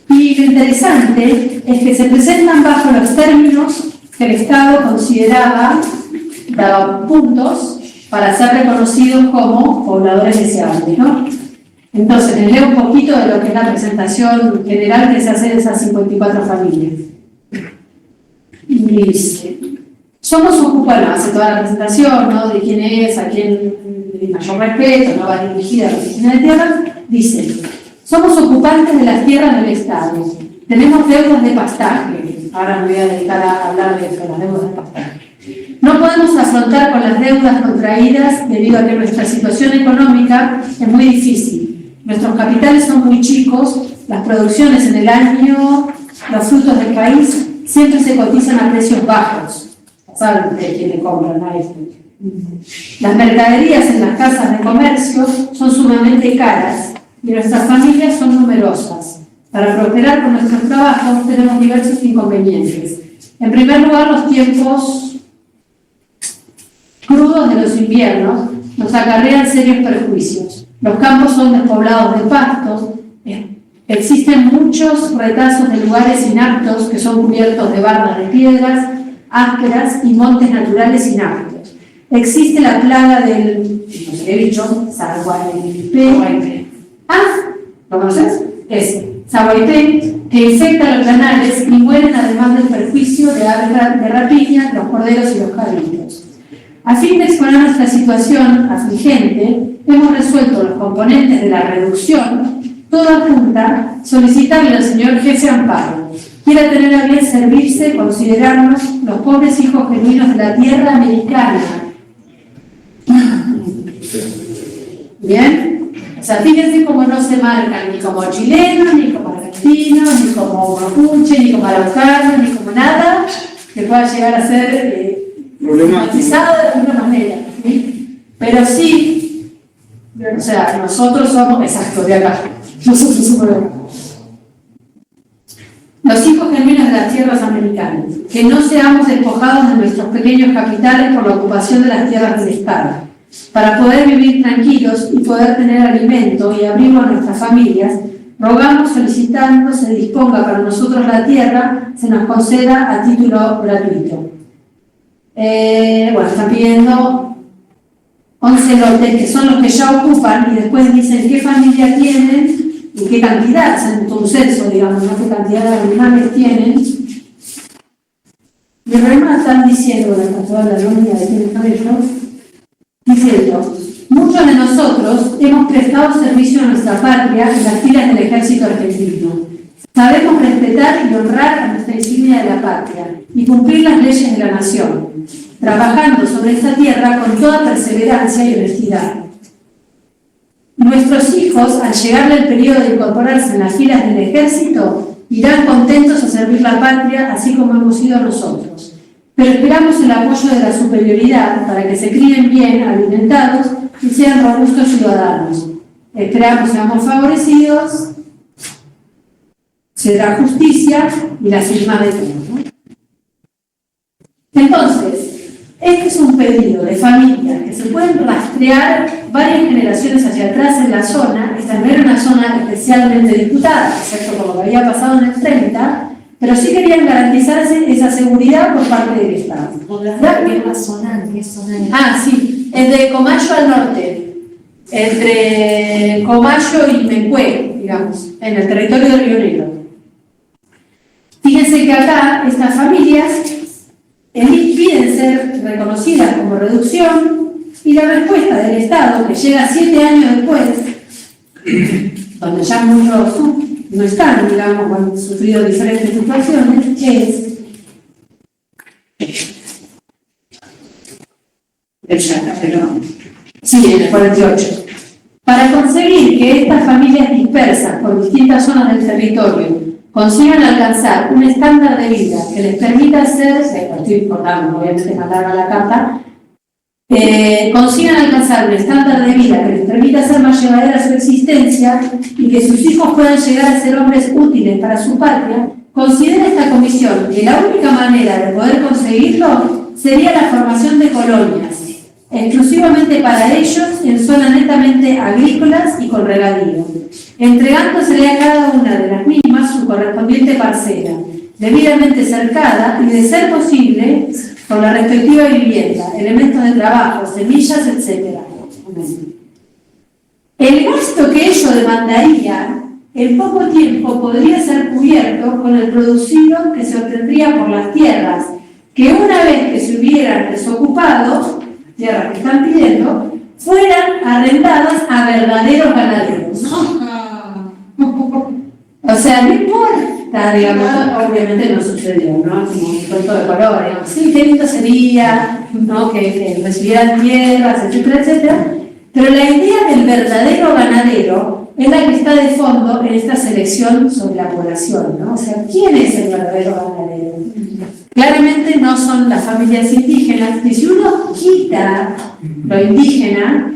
S1: Y lo interesante es que se presentan bajo los términos que el Estado consideraba, daba puntos para ser reconocidos como pobladores deseables, ¿no? Entonces, les leo un poquito de lo que es la presentación general que se hace de esas 54 familias. Y dice: somos un bueno, hace toda la presentación, ¿no? De quién es, a quién de mayor respeto, no va dirigida a la oficina de tierras. Dice: somos ocupantes de las tierras del Estado, tenemos deudas de pastaje. Ahora me voy a dedicar a hablar de eso, las deudas de pastaje. No podemos afrontar con las deudas contraídas debido a que nuestra situación económica es muy difícil. Nuestros capitales son muy chicos, las producciones en el año, los frutos del país siempre se cotizan a precios bajos. Saben de quién le compran a esto. Las mercaderías en las casas de comercio son sumamente caras y nuestras familias son numerosas. Para prosperar con nuestros trabajos tenemos diversos inconvenientes. En primer lugar, los tiempos crudos de los inviernos nos acarrean serios perjuicios. Los campos son despoblados de pastos, Existen muchos retazos de lugares inaptos que son cubiertos de bardas de piedras ásperas y montes naturales inaptos. Existe la plaga del, no sé qué bicho, Saguaype. ¿Lo conoces? Ese, Saguaype, que infecta los canales y mueren además del perjuicio de aves de rapiña, los corderos y los cabritos. A fin de exponer nuestra situación afligente, hemos resuelto los componentes de la reducción, toda junta, solicitarle al señor jefe amparo. Quiera tener a bien servirse, considerarnos los pobres hijos genuinos de la tierra americana. ¿Bien? O sea, fíjense cómo no se marcan ni como chilenos, ni como argentinos, ni como mapuche, ni como araucanos, ni como nada que pueda llegar a ser problematizado de alguna manera. ¿Sí? Pero sí, o sea, nosotros somos, exacto, de acá. Nosotros somos de acá. Los hijos genuinos de las tierras americanas, que no seamos despojados de nuestros pequeños capitales por la ocupación de las tierras del Estado, para poder vivir tranquilos y poder tener alimento y abrigo a nuestras familias, rogamos solicitando se disponga para nosotros la tierra, se nos conceda a título gratuito. Bueno, están pidiendo 11 lotes, que son los que ya ocupan, y después dicen qué familia tienen y qué cantidad, o sea, un censo, digamos, ¿no? Qué cantidad de animales tienen. Y además están diciendo, durante toda la lógica de quiénes son ellos, diciendo, muchos de nosotros hemos prestado servicio a nuestra patria en las filas del ejército argentino. Sabemos respetar y honrar a nuestra insignia de la patria y cumplir las leyes de la nación, trabajando sobre esta tierra con toda perseverancia y honestidad. Nuestros hijos, al llegarle el periodo de incorporarse en las filas del ejército, irán contentos a servir la patria, así como hemos ido nosotros. Pero esperamos el apoyo de la superioridad para que se críen bien, alimentados y sean robustos ciudadanos. Esperamos seamos favorecidos, será justicia y la firma de todos, ¿no? Entonces, este es un pedido de familias que se pueden rastrear varias generaciones hacia atrás en la zona. Esta no era una zona especialmente disputada, excepto por lo que había pasado en el 30, pero sí querían garantizarse esa seguridad por parte del Estado.
S7: ¿Qué zona?
S1: Sí, es de Comayo al norte, entre Comayo y Mencue, digamos, en el territorio del Río Negro. Fíjense que acá estas familias piden ser reconocidas como reducción, y la respuesta del Estado, que llega 7 años después, donde ya muchos no están, digamos, han sufrido diferentes situaciones, es en el 48. Para conseguir que estas familias dispersas por distintas zonas del territorio consigan alcanzar un estándar de vida que les permita ser, estoy importando, obviamente mandar a la carta, consigan alcanzar un estándar de vida que les permita ser más llevadera su existencia y que sus hijos puedan llegar a ser hombres útiles para su patria, considera esta comisión que la única manera de poder conseguirlo sería la formación de colonias, exclusivamente para ellos en zonas netamente agrícolas y con regadío, entregándosele a cada una de las mismas su correspondiente parcela, debidamente cercada y, de ser posible, con la respectiva vivienda, elementos de trabajo, semillas, etc. El gasto que ello demandaría, en poco tiempo podría ser cubierto con el producido que se obtendría por las tierras, que una vez que se hubieran desocupado, tierras que están pidiendo, fueran arrendadas a verdaderos ganaderos. O sea, no importa, digamos, obviamente no sucedió, ¿no? Como un cuento de color, digamos, sí, qué lindo sería, ¿no? Que recibieran tierras, etcétera, etcétera. Pero la idea del verdadero ganadero es la que está de fondo en esta selección sobre la población, ¿no? O sea, ¿quién es el verdadero ganadero? Claramente no son las familias indígenas, y si uno quita lo indígena,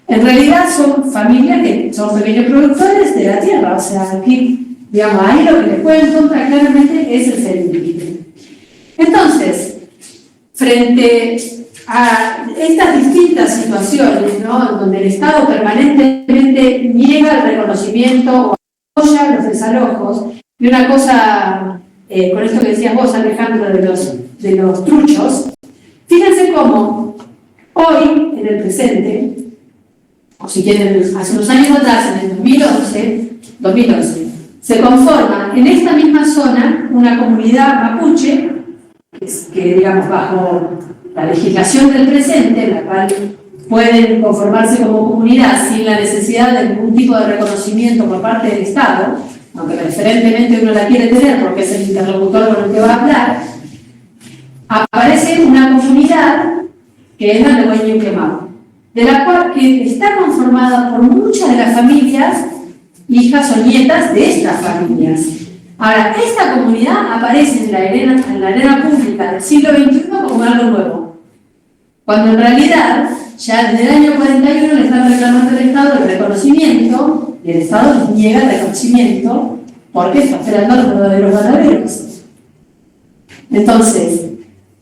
S1: en realidad son familias que son pequeños productores de la tierra. O sea, aquí, digamos, ahí lo que les puede encontrar claramente es el ser indígena. Entonces, frente a estas distintas situaciones, ¿no?, donde el Estado permanentemente niega el reconocimiento los desalojos. Y una cosa, con esto que decías vos, Alejandro, de los truchos, fíjense cómo hoy, en el presente, o si quieren, hace unos años atrás, en el 2011, se conforma en esta misma zona una comunidad mapuche, que digamos bajo la legislación del presente, en la cual pueden conformarse como comunidad sin la necesidad de ningún tipo de reconocimiento por parte del Estado, aunque preferentemente uno la quiere tener porque es el interlocutor con el que va a hablar, aparece una comunidad que es la de Huayñuquemau, de la cual que está conformada por muchas de las familias, hijas o nietas de estas familias. Ahora, esta comunidad aparece en la arena pública del siglo XXI como algo nuevo, cuando en realidad ya desde el año 41 le están reclamando al Estado el reconocimiento y el Estado les niega el reconocimiento porque está esperando a los verdaderos ganaderos. Entonces,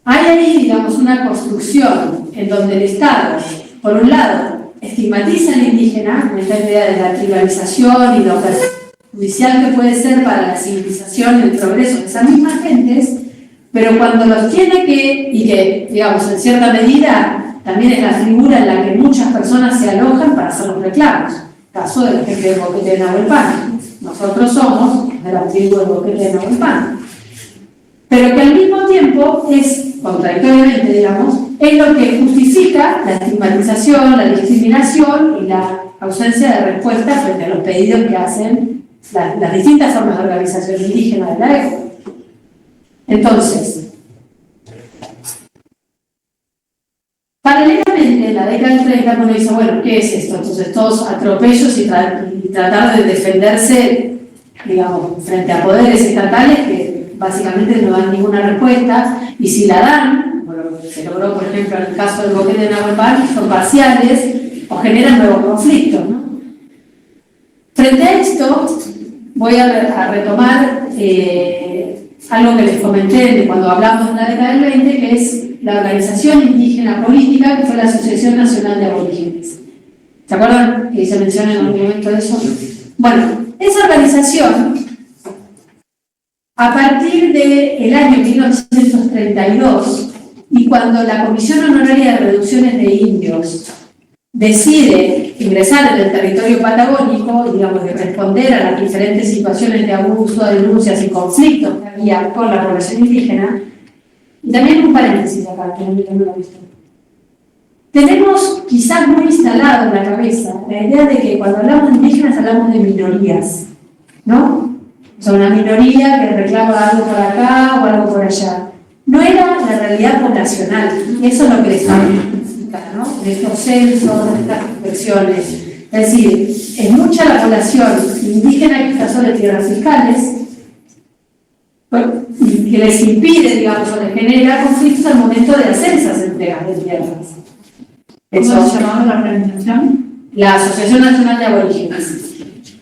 S1: hay ahí, digamos, una construcción en donde el Estado, por un lado, estigmatiza al indígena con esta idea de la tribalización y lo perjudicial que puede ser para la civilización y el progreso de esas mismas gentes, pero cuando los tiene y que, digamos, en cierta medida también es la figura en la que muchas personas se alojan para hacer los reclamos. Caso de la gente del Boquete de Nahuelpan. Nosotros somos de la tribu del Boquete de Nahuelpan. Pero que al mismo tiempo es, contradictoriamente, digamos, es lo que justifica la estigmatización, la discriminación y la ausencia de respuesta frente a los pedidos que hacen las distintas formas de organización indígena de la época. Entonces, paralelamente, en la década del 30, uno dice, bueno, ¿qué es esto? Entonces, todos atropellos y tratar de defenderse, digamos, frente a poderes estatales que básicamente no dan ninguna respuesta, y si la dan, bueno, se logró, por ejemplo, en el caso del Boquete de Nahuelpan, son parciales o generan nuevos conflictos, ¿no? Frente a esto, voy a retomar algo que les comenté cuando hablamos de la década del 20, que es la organización indígena política, que fue la Asociación Nacional de Aborígenes. ¿Se acuerdan que se menciona en algún momento de eso? Bueno, esa organización, a partir del año 1932, y cuando la Comisión Honoraria de Reducciones de Indios decide ingresar en el territorio patagónico, digamos, de responder a las diferentes situaciones de abuso, denuncias y conflictos que había con la población indígena. Y también un paréntesis acá, que no lo he visto. Tenemos quizás muy instalado en la cabeza la idea de que cuando hablamos de indígenas hablamos de minorías, ¿no? O sea, una minoría que reclama algo por acá o algo por allá. No era la realidad poblacional, y eso es lo que les significa, ¿no? De estos censos, de estas inspecciones. Es decir, es mucha la población indígena que está sobre tierras fiscales, que les impide, digamos, o les genera conflictos al momento de hacer esas entregas de tierras.
S4: ¿Cómo se llamaba la organización?
S1: La Asociación Nacional de Aborígenes.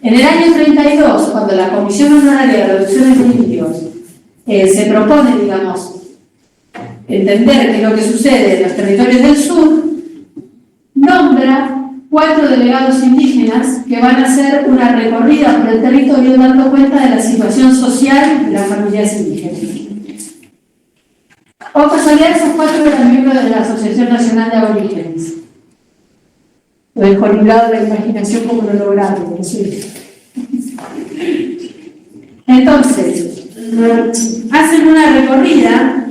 S1: En el año 32, cuando la Comisión Honoraria de Reducciones de Indios se propone, digamos, entender qué es lo que sucede en los territorios del sur, nombra 4 delegados indígenas que van a hacer una recorrida por el territorio dando cuenta de la situación social de las familias indígenas. O casualidad, esos 4 eran miembros de la Asociación Nacional de Aborígenes. Lo dejo librado de la imaginación como lo lograron, ¿no? Sí. Entonces, hacen una recorrida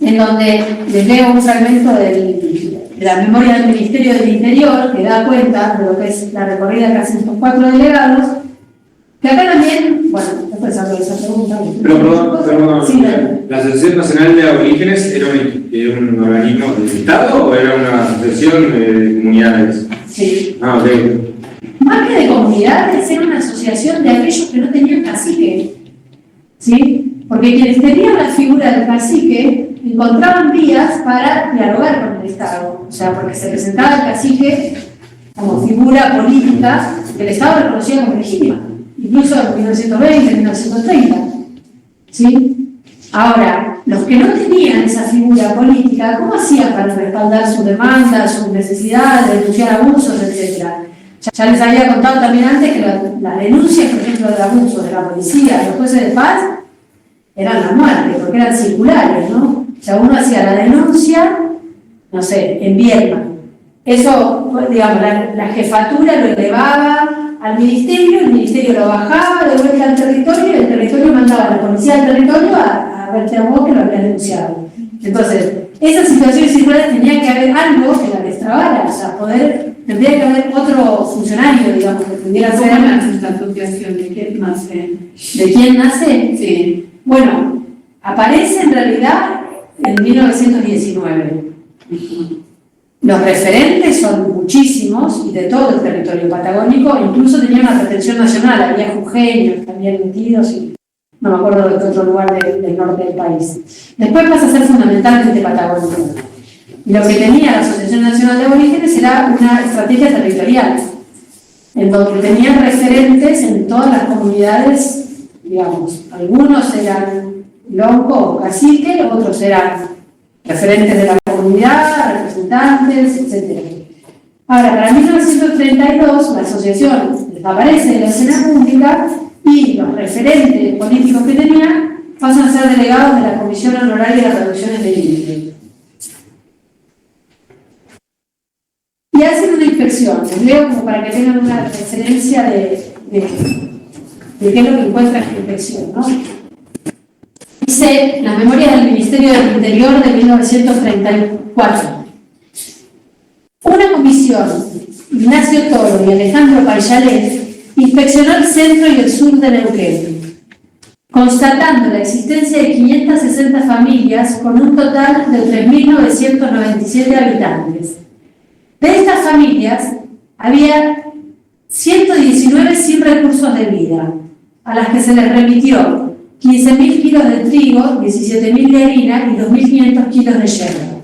S1: en donde les leo un fragmento de la memoria del Ministerio del Interior que da cuenta de lo que es la recorrida que hacen estos 4 delegados, que acá también, bueno, después hablo de esa pregunta.
S8: Perdón,
S1: sí,
S8: ¿la Asociación Nacional de Aborígenes era un organismo del Estado o era una asociación de comunidades?
S1: Sí.
S8: Ah, ok.
S1: Más que de comunidades, era una asociación de aquellos que no tenían cacique, ¿sí? Porque quienes tenían la figura del cacique encontraban vías para dialogar con el Estado, o sea, porque se presentaba el cacique como figura política que el Estado reconocía como legítima, incluso en 1920, 1930, ¿sí? Ahora, los que no tenían esa figura política, ¿cómo hacían para respaldar su demanda, su necesidad de denunciar abusos, etcétera? Ya les había contado también antes que las denuncias, por ejemplo, de abuso de la policía, de los jueces de paz, eran la muerte, porque eran circulares, ¿no? O sea, uno hacía la denuncia, no sé, en Viedma. Eso, digamos, la jefatura lo elevaba al ministerio, el ministerio lo bajaba de vuelta al territorio, y el territorio mandaba a la policía del territorio a verte a vos que lo habías denunciado. Entonces, esas situaciones circulares tenía que haber algo que la destrabara, o sea, tendría que haber otro funcionario, digamos, que pudiera hacer.
S2: ¿Cómo nace esta asociación? ¿De quién nace?
S1: ¿De quién nace?
S2: Sí.
S1: Bueno, aparece en realidad en 1919. Los referentes son muchísimos y de todo el territorio patagónico, incluso tenía una pretensión nacional, había jujeños también metidos y no me acuerdo de qué otro lugar del norte del país. Después pasa a ser fundamentalmente patagónico. Y lo que tenía la Asociación Nacional de Aborígenes era una estrategia territorial, en donde tenían referentes en todas las comunidades, digamos, algunos eran lonco o cacique, otros eran referentes de la comunidad, representantes, etc. Ahora, para 1932, la asociación desaparece de la escena pública y los referentes políticos que tenía pasan a ser delegados de la Comisión Honoraria de las Reducciones de límite. Y hacen una inspección, les leo como para que tengan una referencia de qué es lo que encuentra esta inspección, ¿no? Dice las memorias del Ministerio del Interior de 1934. Una comisión, Ignacio Toro y Alejandro Payalet, inspeccionó el centro y el sur de Neuquén, constatando la existencia de 560 familias con un total de 3.997 habitantes. De estas familias, había 119 sin recursos de vida, a las que se les remitió 15.000 kilos de trigo, 17.000 de harina y 2.500 kilos de yerba.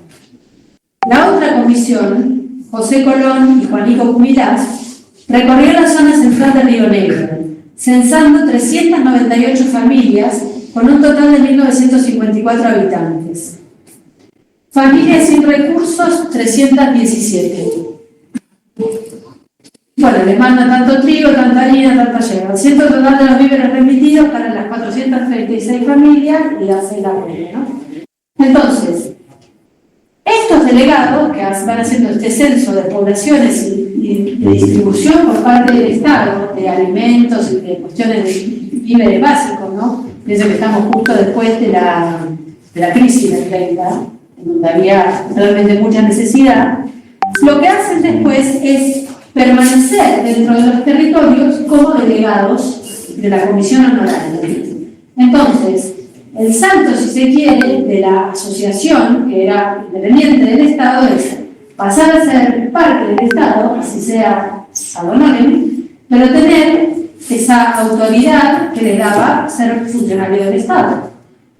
S1: La otra comisión, José Colón y Juanico Cubilás, recorrió la zona central de Río Negro, censando 398 familias con un total de 1.954 habitantes. Familias sin recursos, 317. Bueno, les mandan tanto trigo, tanta harina, tanta yerba. El centro total de los víveres remitidos para las 436 familias y hace la media, ¿no? Entonces, estos delegados que van haciendo este censo de poblaciones y de distribución por parte del Estado de alimentos y de cuestiones de víveres básicos, ¿no? Pienso que estamos justo después de la crisis del 30, en donde había realmente mucha necesidad. Lo que hacen después es permanecer dentro de los territorios como delegados de la Comisión Honoraria. Entonces, el salto, si se quiere, de la asociación, que era independiente del Estado, es pasar a ser parte del Estado, así sea ad honorem, pero tener esa autoridad que le daba ser funcionario del Estado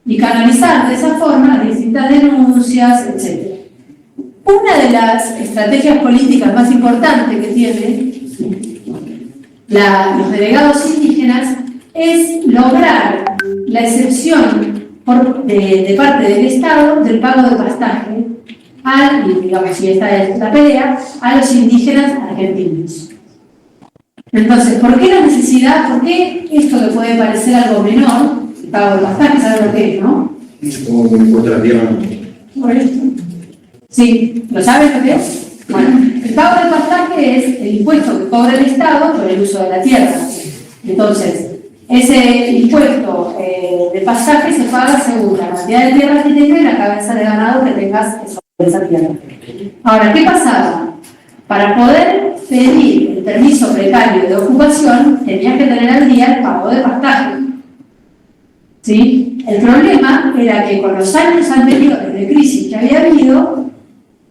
S1: y canalizar de esa forma las distintas denuncias, etc. Una de las estrategias políticas más importantes que tienen los delegados indígenas es lograr la excepción de parte del Estado del pago de pastaje digamos, si esta es la pelea, a los indígenas argentinos. Entonces, ¿por qué la necesidad? ¿Por qué esto que puede parecer algo menor, el pago de pastaje, ¿sabes lo que es, no?
S8: Como que me la tierra.
S1: Por esto. Sí, ¿lo sabes lo que es? Bueno, el pago del pastaje es el impuesto que cobra el Estado por el uso de la tierra. Entonces, ese impuesto de pastaje se paga según la cantidad de tierra que tengas y la cabeza de ganado que tengas sobre esa tierra. Ahora, ¿qué pasaba? Para poder pedir el permiso precario de ocupación, tenías que tener al día el pago de pastaje. ¿Sí? El problema era que con los años anteriores de crisis que había habido,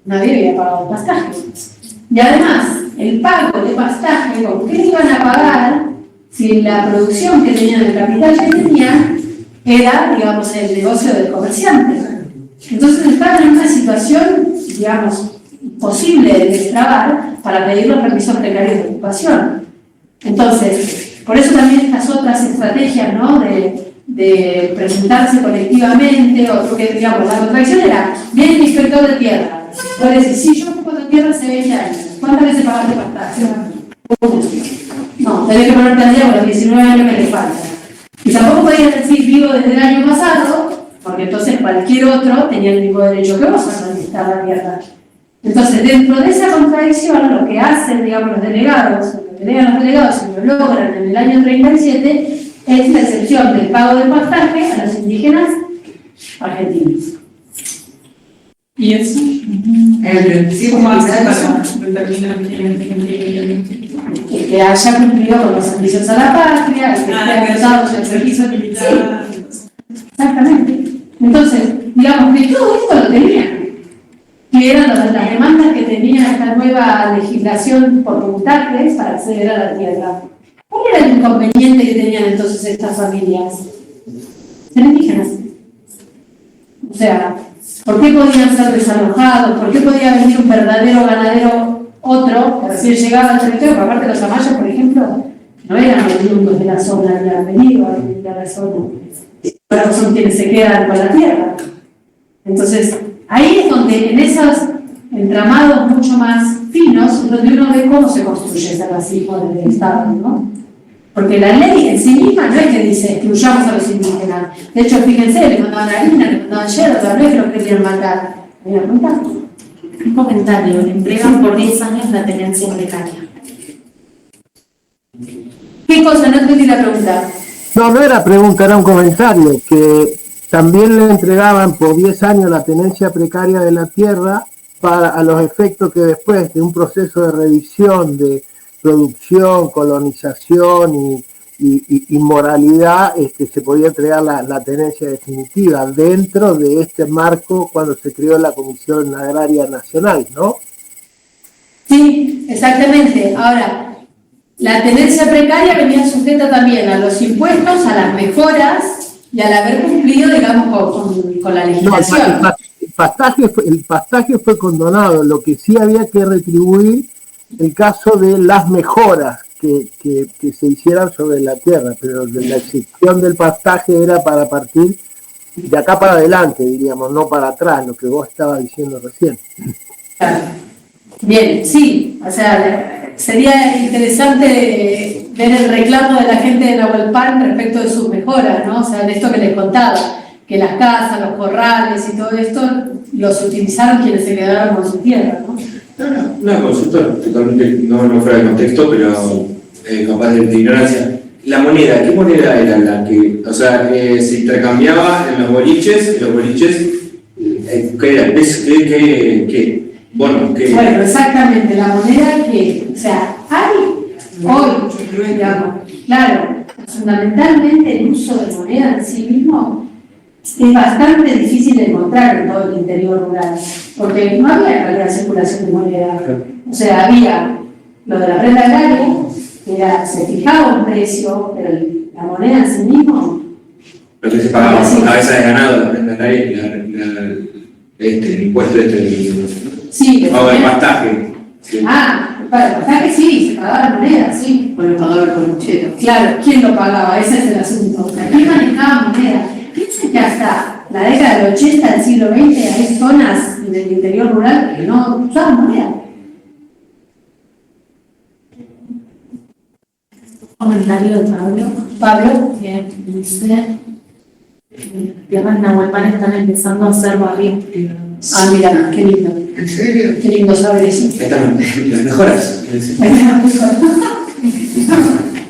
S1: nadie había pagado el pastaje. Y además, el pago de pastaje, ¿con qué iban a pagar si la producción que tenían, el capital que tenían, era, digamos, el negocio del comerciante? Entonces estaban en una situación, digamos, imposible de destrabar para pedir los permisos precarios de ocupación. Entonces, por eso también estas otras estrategias, ¿no?, de presentarse colectivamente, o porque, digamos, la contradicción era, viene el inspector de tierra, puede decir, si yo ocupo la tierra hace 20 años, ¿cuántas veces pagaste pastaje? No, tenés que ponerte al día con los 19 años que te faltan. Y tampoco podías decir vivo desde el año pasado, porque entonces cualquier otro tenía el mismo derecho que vos a conquistar la tierra. Entonces, dentro de esa contradicción, lo que hacen, digamos, los delegados, lo que delegan los delegados y lo logran en el año 37, es la excepción del pago del pastaje a los indígenas argentinos.
S4: ¿Y eso?
S3: ¿Cómo
S4: ¿Cómo hace para determinar quién?
S1: Que haya cumplido con los servicios a la patria, que haya dado el servicio militar. Sí, exactamente. Entonces, digamos que todo esto lo tenían, que eran las demandas que tenía esta nueva legislación por puntajes para acceder a la tierra. ¿Cuál era el inconveniente que tenían entonces estas familias? Ser indígenas. O sea, ¿por qué podían ser desalojados? ¿Por qué podía venir un verdadero ganadero, otro, que recién llegaba al territorio? Porque aparte los amayas, por ejemplo, no eran oriundos de la zona, ni han venido a vivir a la zona. Pero son quienes se quedan con la tierra. Entonces, ahí es donde, en esos entramados mucho más finos, donde uno ve cómo se construye ese racismo desde el Estado, ¿no? Porque la ley en sí misma no es que dice excluyamos a los indígenas. De hecho, fíjense, le mandaban harina, le mandaban hierro, tal vez que los querían matar.
S7: Un comentario, le entregan por 10 años la tenencia precaria.
S1: ¿Qué cosa? No entendí la pregunta.
S9: No era pregunta, era un comentario, que también le entregaban por 10 años la tenencia precaria de la tierra a los efectos que después de un proceso de revisión de producción, colonización y moralidad, se podía entregar la tenencia definitiva dentro de este marco cuando se creó la Comisión Agraria Nacional, ¿no?
S1: Sí, exactamente. Ahora, la tenencia precaria venía sujeta también a los impuestos, a las mejoras y al haber cumplido, digamos, con la legislación.
S9: No, el pastaje fue condonado, lo que sí había que retribuir el caso de las mejoras que se hicieran sobre la tierra, pero la excepción del pastaje era para partir de acá para adelante, diríamos, no para atrás, lo que vos estabas diciendo recién.
S1: Claro. Bien, sí, o sea, sería interesante ver el reclamo de la gente de Nahuelpan respecto de sus mejoras, ¿no? O sea, de esto que les contaba, que las casas, los corrales y todo esto los utilizaron quienes se quedaron con su tierra, ¿no?
S8: Una consulta totalmente, no fuera de contexto, pero capaz de ignorancia. La moneda, ¿qué moneda era la que, o sea, se intercambiaba en los boliches, ¿qué era? Bueno,
S1: exactamente, la moneda que, o sea, hay hoy, digamos, claro, fundamentalmente el uso de moneda en sí mismo es bastante difícil de encontrar en todo el interior rural, porque no había en realidad circulación de moneda. O sea, había lo de la renta agraria, que se fijaba un precio, pero la moneda en sí mismo.
S8: Lo que se pagaba por cabeza de ganado, la renta agraria, el impuesto
S1: sí,
S8: o el pastaje.
S1: Sí. Para el pastaje sí, se pagaba la moneda, sí.
S2: Por el pagador coluchero.
S1: Claro, ¿quién lo pagaba? Ese es el asunto. O sea, ¿quién manejaba moneda? Piensen que hasta la década del 80 del siglo XX hay zonas en el interior rural que no usaban moneda.
S7: Comentario de Pablo.
S1: Pablo,
S7: Que dice: las tierras Nahuelpan están empezando a ser barrios privados.
S1: mira, qué lindo.
S3: ¿En serio?
S1: Qué lindo saber eso.
S8: Están las mejoras.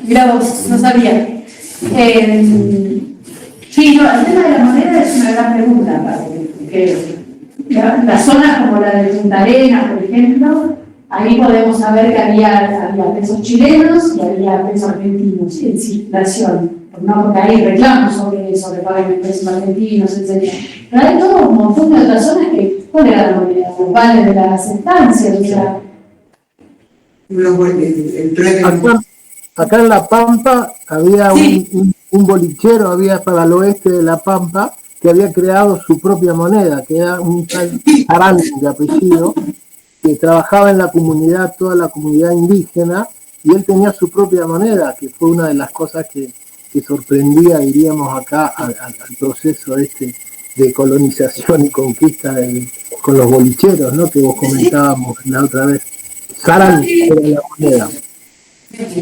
S1: Mira vos, no sabía. Sí, no, el tema de la moneda es una gran pregunta, porque las zonas como la de Punta Arenas, por ejemplo, ahí podemos saber que había pesos chilenos y había pesos argentinos en circulación, ¿no? Porque hay reclamos sobre pagar en pesos argentinos, etc. Pero hay todo un montón de otras zonas que, ¿cuál era la moneda? Los vales de las estancias, o sea.
S9: Acá en La Pampa había un bolichero, había para el oeste de La Pampa, que había creado su propia moneda, que era un tal Arán de apellido, que trabajaba en la comunidad, toda la comunidad indígena, y él tenía su propia moneda, que fue una de las cosas que sorprendía, diríamos acá, al proceso de colonización y conquista con los bolicheros, ¿no? Que vos comentábamos la otra vez. Sarán era la moneda.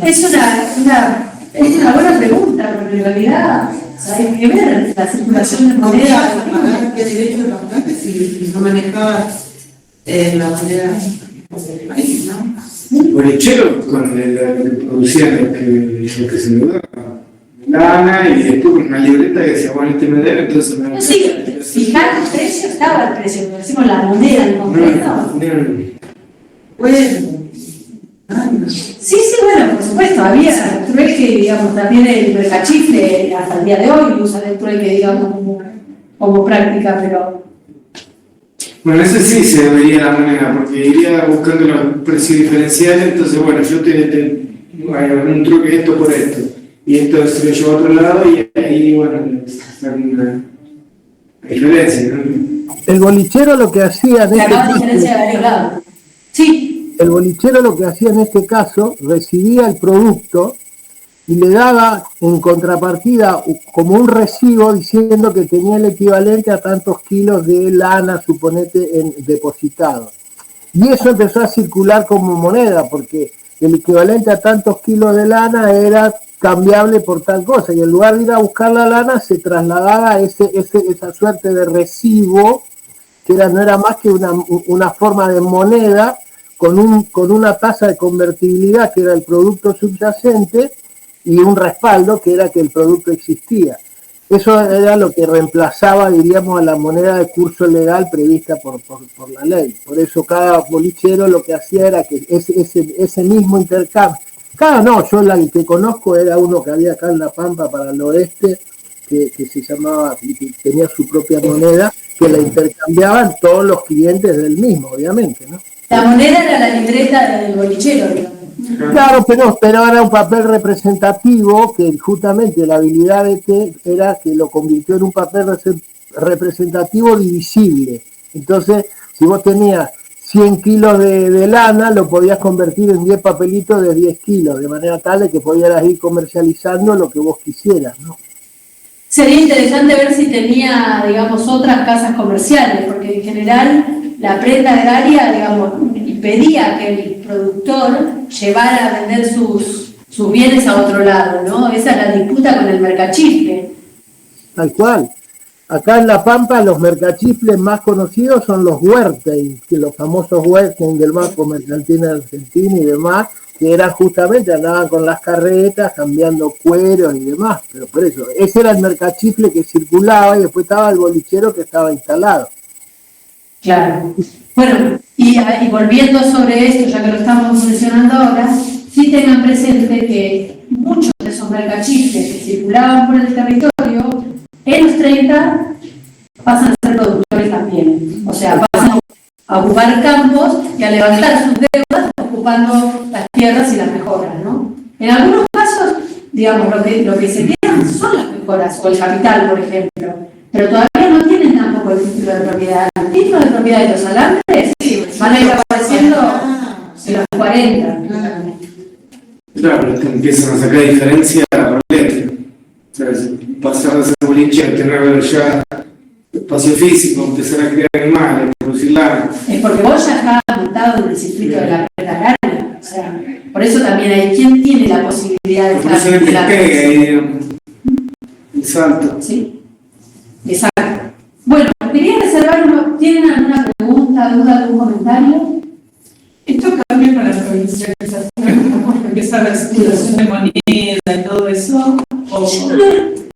S1: Es una buena pregunta, porque en realidad hay que ver la circulación de moneda.
S3: Pagar qué derechos los pagas si no manejabas la moneda del país, ¿no?
S6: Bolichero con el que producían lo que se me daba. Lana y después con una libreta que decía, bueno, este me debe, entonces me...
S1: No, sí, fijar el precio, estaba el precio, pero decimos la moneda en concreto.
S3: Bueno.
S1: Sí, bueno, por supuesto, había trueque, digamos, también el mercachifle hasta el día de hoy usan el trueque, digamos, como práctica, pero...
S6: Bueno, ese sí se vería la moneda, porque iría buscando los precios diferenciales, entonces, bueno, yo hay un truque esto por esto, y esto se lo llevo a otro lado, y ahí, bueno, hay una diferencia, ¿no?
S9: El bolichero lo que hacía en
S1: Acá hay diferencia de varios lados. Sí.
S9: El bolichero lo que hacía en este caso, recibía el producto y le daba en contrapartida como un recibo diciendo que tenía el equivalente a tantos kilos de lana, suponete, depositado. Y eso empezó a circular como moneda, porque el equivalente a tantos kilos de lana era cambiable por tal cosa, y en lugar de ir a buscar la lana se trasladaba esa suerte de recibo, que no era más que una forma de moneda, con una tasa de convertibilidad que era el producto subyacente y un respaldo que era que el producto existía. Eso era lo que reemplazaba, diríamos, a la moneda de curso legal prevista por la ley. Por eso cada bolichero lo que hacía era que ese mismo intercambio, yo el que conozco era uno que había acá en La Pampa para el oeste, que se llamaba, que tenía su propia moneda, que la intercambiaban todos los clientes del mismo, obviamente, ¿no?
S1: La moneda era la libreta del bolichero, digamos.
S9: Claro, pero era un papel representativo que justamente la habilidad de T era que lo convirtió en un papel representativo divisible. Entonces, si vos tenías 100 kilos de lana, lo podías convertir en 10 papelitos de 10 kilos, de manera tal de que podías ir comercializando lo que vos quisieras, ¿no?
S1: Sería interesante ver si tenía, digamos, otras casas comerciales, porque en general la prenda agraria, digamos, pedía que el productor llevara a vender sus bienes a otro lado, ¿no? Esa es la disputa con el mercachifle.
S9: Tal cual. Acá en La Pampa los mercachifles más conocidos son los Huertein, que los famosos Huertein del Banco Mercantil Argentino y demás, que eran justamente, andaban con las carretas, cambiando cueros y demás, pero por eso, ese era el mercachifle que circulaba y después estaba el bolichero que estaba instalado.
S1: Claro. Bueno, y volviendo sobre esto, ya que lo estamos mencionando ahora, sí tengan presente que muchos de esos mercachifles que circulaban por el territorio, en los 30 pasan a ser productores también. O sea, pasan a ocupar campos y a levantar sus deudas ocupando las tierras y las mejoras, ¿no? En algunos casos, digamos, lo que se quedan son las mejoras, o el capital, por ejemplo, pero todavía no tienen tampoco el título de propiedad. El título de propiedad de los alambres van a ir apareciendo en los 40.
S6: Claro, te empiezan a sacar diferencia por letra. O sea, pasar de ser boliche a tener ya espacio físico, empezar a crear animales, producir lana. Es porque vos ya estás montado en el circuito de la prenda agraria. O sea, por eso también hay quien tiene la posibilidad de estar en la el salto. Sí, exacto. Bueno, quería reservar ¿tienen alguna pregunta, duda, algún comentario?
S4: ¿Esto cambia para la provincialización? ¿Empieza la circulación de moneda y todo eso?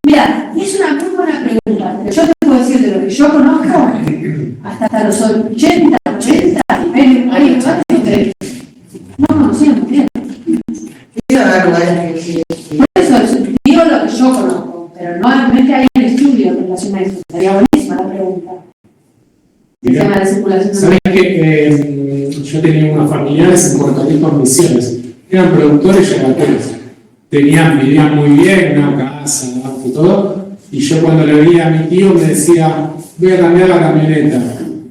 S1: Mira, es una muy buena pregunta, pero yo te puedo decir de lo que yo conozco, hasta los 80, no, bien. Por eso digo lo que yo conozco, pero no es que haya un estudio en relación a esto. Sería buenísima la pregunta. El tema de la circulación.
S10: ¿Sabés que yo tenía unos familiares en Puerto Rico en Misiones? Eran productores y yacateros. Vivían muy bien, una casa, auto, todo. Y yo cuando le veía a mi tío me decía, voy a cambiar la camioneta.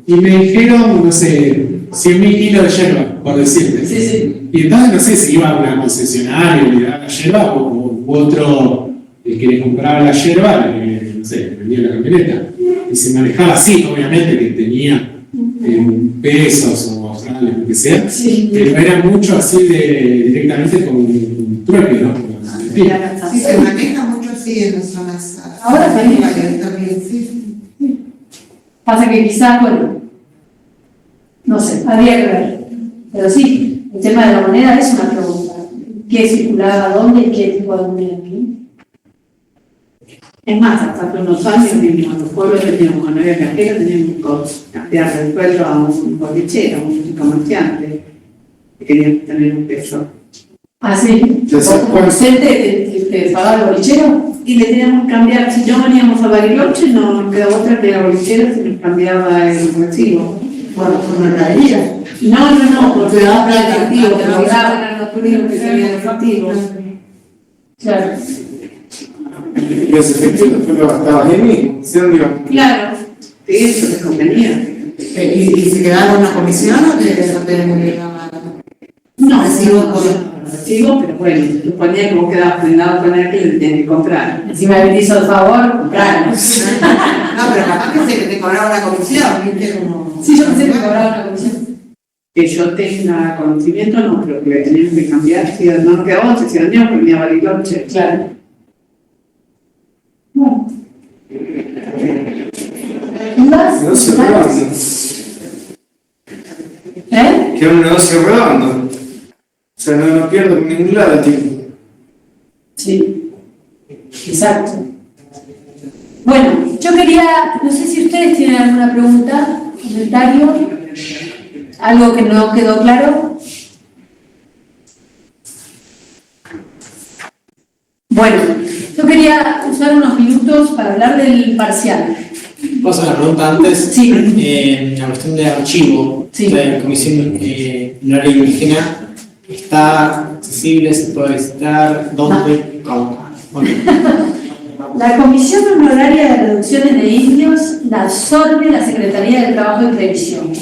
S10: Y me dijeron, no sé, 100.000 kilos de yerba, por decirte.
S1: Sí, sí.
S10: Y entonces no sé si iba a una concesionaria y le daba la yerba o otro, el que le compraba la yerba, no sé, le vendía la camioneta. Y se manejaba así, obviamente, que tenía pesos o locales, lo que sea,
S5: Sí.
S10: pero era mucho así directamente con trueque, ¿no?
S3: Sí, se maneja mucho así en las zonas.
S1: Ahora también.
S3: También, sí.
S1: Pasa que quizás, bueno, no sé, habría que ver. Pero sí, el tema de la moneda es una pregunta. ¿Qué circulaba dónde y qué tipo de moneda?
S2: Es más, hasta hace unos años mismo, en los pueblos teníamos, cuando había cajero, teníamos que cambiar el sueldo a un bolichero, a un comerciante, que quería tener un peso.
S1: Ah, sí. ¿Por te pagaba el bolichero?
S2: Y le teníamos que cambiar, si no veníamos a Bariloche, no nos quedaba otra que era bolichero, se nos cambiaba el recibo.
S3: Bueno, por mercadería.
S2: No, porque daba
S3: plata,
S2: efectivo,
S3: plata,
S2: pero daban los turistas que tenían efectivo.
S1: Claro.
S6: Y ese efectivo después lo gastabas en mí,
S2: Claro, sí, eso les convenía.
S3: ¿Y se quedaba con una comisión o te
S2: No,
S3: recibo
S2: pero bueno, se suponía que vos quedabas prendado con él que le tenías que comprar.
S1: Encima me hizo el favor, comprarlo.
S3: No, pero capaz que te cobraba una comisión, ¿viste? Como...
S1: Sí, yo pensé que me cobraba una comisión.
S2: Que yo tenga conocimiento, no, pero que le teníamos que cambiar, si no nos quedaba otra, si veníamos que venía a Bariloche.
S1: Claro. Bueno. ¿Dudas?
S6: negocio redondo.
S1: ¿Eh?
S6: Que era un negocio redondo. O sea, no pierdo por ningún lado el tiempo.
S1: Sí, exacto. Bueno, yo quería, no sé si ustedes tienen alguna pregunta, comentario, algo que no quedó claro. Bueno, yo quería usar unos minutos para hablar del parcial.
S11: ¿Puedo hacer una pregunta antes?
S1: Sí.
S11: La cuestión de archivo,
S1: Sí.
S11: la Comisión Honoraria Indígena, ¿está accesible? ¿Se puede visitar? ¿Dónde? ¿Cómo? Bueno.
S1: La Comisión Honoraria de Reducciones de Indios la absorbe la Secretaría de Trabajo y Previsión.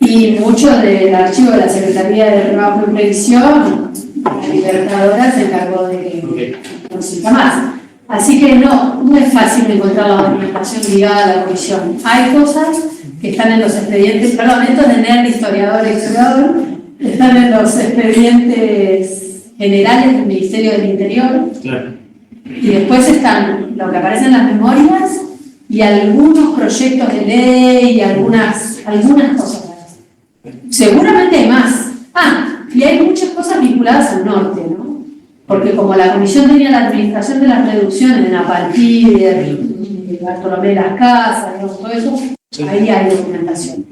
S1: Y mucho del archivo de la Secretaría de Trabajo y Previsión, la Libertadora se encargó de que no siga más. Así que no es fácil encontrar la documentación ligada a la comisión. Hay cosas que están en los expedientes, perdón, esto es de nerd historiador, están en los expedientes generales del Ministerio del Interior.
S11: Claro.
S1: Y después están lo que aparece en las memorias y algunos proyectos de ley y algunas cosas más. Seguramente hay más. Y hay muchas cosas vinculadas al norte, ¿no? Porque como la comisión tenía la administración de las reducciones en Apalpíder, de Bartolomé de las Casas, digamos, todo eso, ahí hay documentación.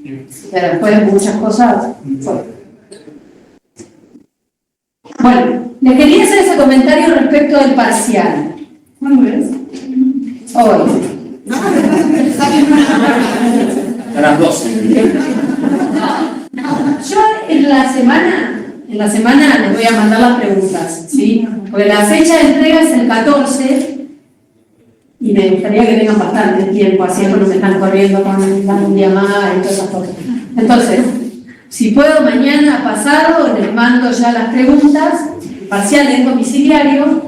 S1: Pero después muchas cosas fuera. Bueno, le quería hacer ese comentario respecto del parcial. ¿Cuándo es? Hoy.
S11: A las 12.
S1: Yo en la semana les voy a mandar las preguntas, ¿sí? Porque la fecha de entrega es el 14 y me gustaría que tengan bastante tiempo, así no me están corriendo con un día más y todas esas cosas. Entonces, si puedo mañana pasado, les mando ya las preguntas, parcial en domiciliario.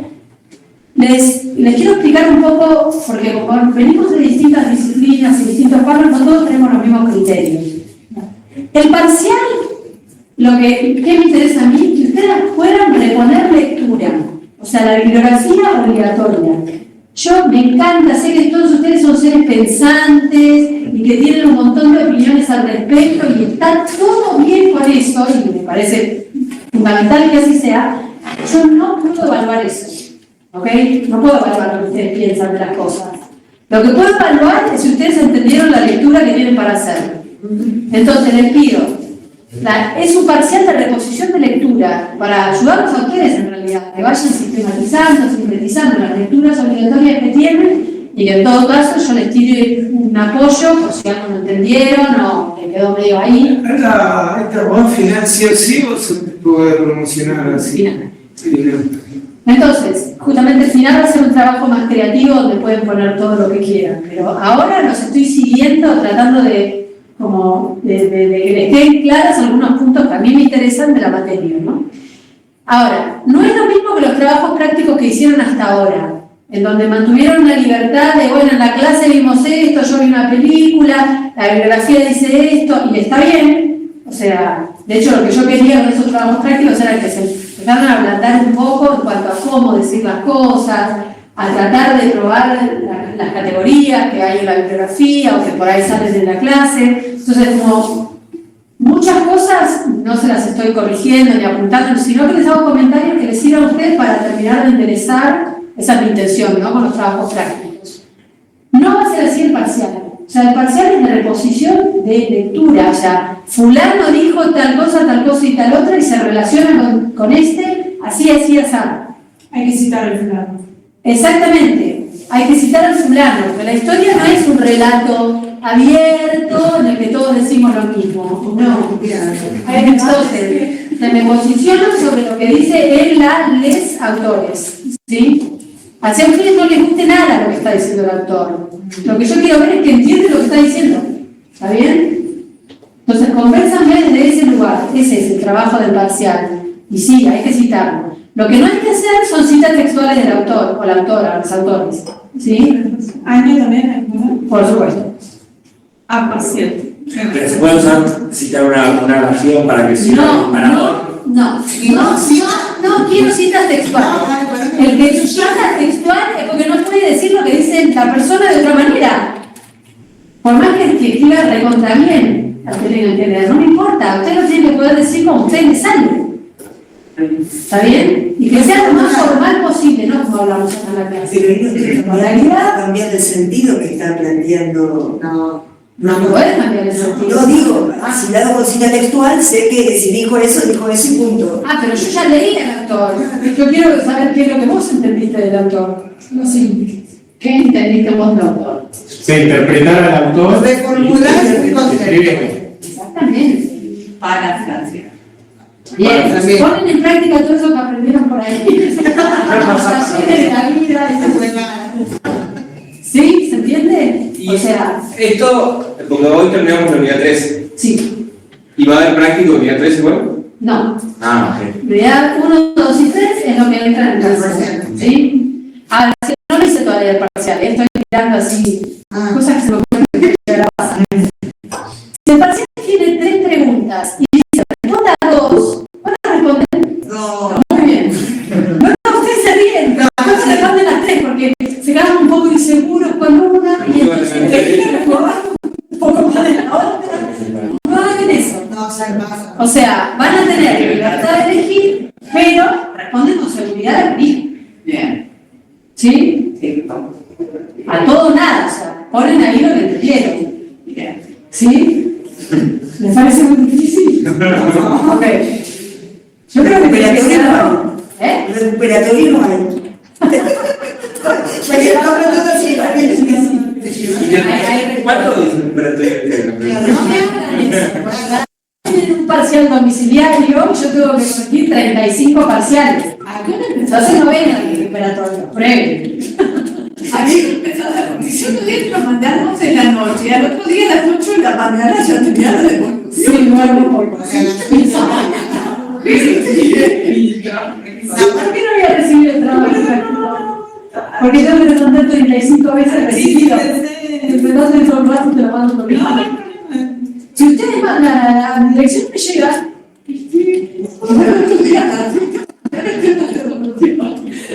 S1: Les quiero explicar un poco, porque como venimos de distintas disciplinas y distintos párrafos, todos tenemos los mismos criterios. El parcial, ¿qué me interesa a mí? Que ustedes puedan reponer lectura, o sea, la bibliografía obligatoria. Yo me encanta, sé que todos ustedes son seres pensantes y que tienen un montón de opiniones al respecto y está todo bien con eso, y me parece fundamental que así sea. Yo no puedo evaluar eso, ¿ok? No puedo evaluar lo que ustedes piensan de las cosas. Lo que puedo evaluar es si ustedes entendieron la lectura que tienen para hacer. Entonces les pido, es un parcial de reposición de lectura para ayudarlos a ustedes en realidad, que vayan sintetizando las lecturas obligatorias que tienen y que en todo caso yo les tire un apoyo por si algo no entendieron o que quedó medio ahí.
S6: ¿Esta web final sí o sí o se puede promocionar así?
S1: Final.
S6: Sí,
S1: Entonces, justamente el final va a ser un trabajo más creativo donde pueden poner todo lo que quieran, pero ahora los estoy siguiendo tratando de que les queden claros algunos puntos que a mí me interesan de la materia, ¿no? Ahora, no es lo mismo que los trabajos prácticos que hicieron hasta ahora. en donde mantuvieron la libertad de, bueno, en la clase vimos esto, yo vi una película, la bibliografía dice esto, y está bien. O sea, de hecho lo que yo quería con esos trabajos prácticos era que se empezaran a ablandar un poco en cuanto a cómo decir las cosas, a tratar de probar las categorías que hay en la bibliografía o que por ahí salen de la clase. Entonces, como muchas cosas no se las estoy corrigiendo ni apuntando, sino que les hago comentarios que les sirvan a ustedes para terminar de interesar. Esa es mi intención, ¿no? Con los trabajos prácticos. No va a ser así el parcial. O sea, el parcial es de reposición de lectura. O sea, fulano dijo tal cosa y tal otra, y se relaciona con este, así, así.
S5: Hay que citar al fulano.
S1: Exactamente. Hay que citar al fulano. Porque la historia no es un relato abierto en el que todos decimos lo mismo. No. Entonces, me posiciono sobre lo que dice él, les autores. ¿Sí? Así a ustedes no les guste nada lo que está diciendo el autor. Lo que yo quiero ver es que entienden lo que está diciendo. ¿Está bien? Entonces, convérsame desde ese lugar. Ese es el trabajo del parcial. Y sí, hay que citarlo. Lo que no hay que hacer son citas textuales del autor o la autora, los autores. ¿Sí?
S5: Año también, ¿no?
S1: Por supuesto.
S4: Parcial.
S8: Pero se puede usar, citar una oración para que sirva
S1: No quiero citas textuales. El que cita textual es porque no puede decir lo que dice la persona de otra manera. Por más que escriba recontra bien, a usted le entiende, no me importa, usted lo tiene que poder decir como usted le sale. ¿Está bien? Y que sea lo más formal posible, no como hablamos en la clase.
S3: Pero ellos tienen que cambiar el sentido que está planteando.
S1: No puedes cambiar el sentido.
S3: No digo, si le hago con cita textual, sé que si dijo eso y punto.
S1: Pero yo ya leí al autor. Yo quiero saber qué es lo que vos entendiste del autor. No sé. ¿Qué entendiste vos del autor?
S10: Se interpretar al autor.
S3: Reformular el concepto.
S1: Exactamente.
S2: Para Francia.
S1: Bien, ponen en práctica todo eso que aprendieron por ahí. La vida, ¿sí? ¿Se entiende?
S12: Y
S1: o sea,
S12: esto, porque hoy terminamos la unidad 3.
S1: Sí.
S12: ¿Y va a haber práctico en unidad 3 igual?
S1: No.
S12: Ok.
S1: Unidad 1, 2 y 3 es lo que entra en el parcial. ¿Sí? Ahora, si no lo hice todavía el parcial, estoy mirando así, cosas que se me ocurren que llegar a pasar. Si el parcial tiene 3 preguntas y dice, responda a 2, ¿van a responder? No. Muy bien. No, ustedes se ríen, no se responden las 3 porque se quedan un poco inseguros con una y entonces un poco más de la otra. No hagan eso. O sea, van a tener libertad de elegir, pero responden con seguridad de elegir.
S2: Bien.
S1: ¿Sí? A todo o nada, o sea, ponen ahí lo que entendieron.
S2: Bien.
S1: ¿Sí? ¿Les parece muy difícil? Ok. Yo creo que
S3: Recuperatorio no
S1: hay.
S3: hay. Recuperatorio no hay.
S12: ¿Cuánto dice recuperatorio?
S1: Tienen un parcial domiciliario, yo tengo que corregir 35 parciales. Entonces no vengan al recuperatorio, prueben.
S2: A mí empezó la comisión de dentro, mandé a las 11 de la noche, y al otro día a las 8 de la mañana ya tenía la devolución.
S1: Sí, duermo por ¿Por qué no voy a recibir el trabajo? Porque tengo que responder 35 veces recibido. Entonces en todo el rato te lo mando por email. Si ustedes mandan a la dirección me llega.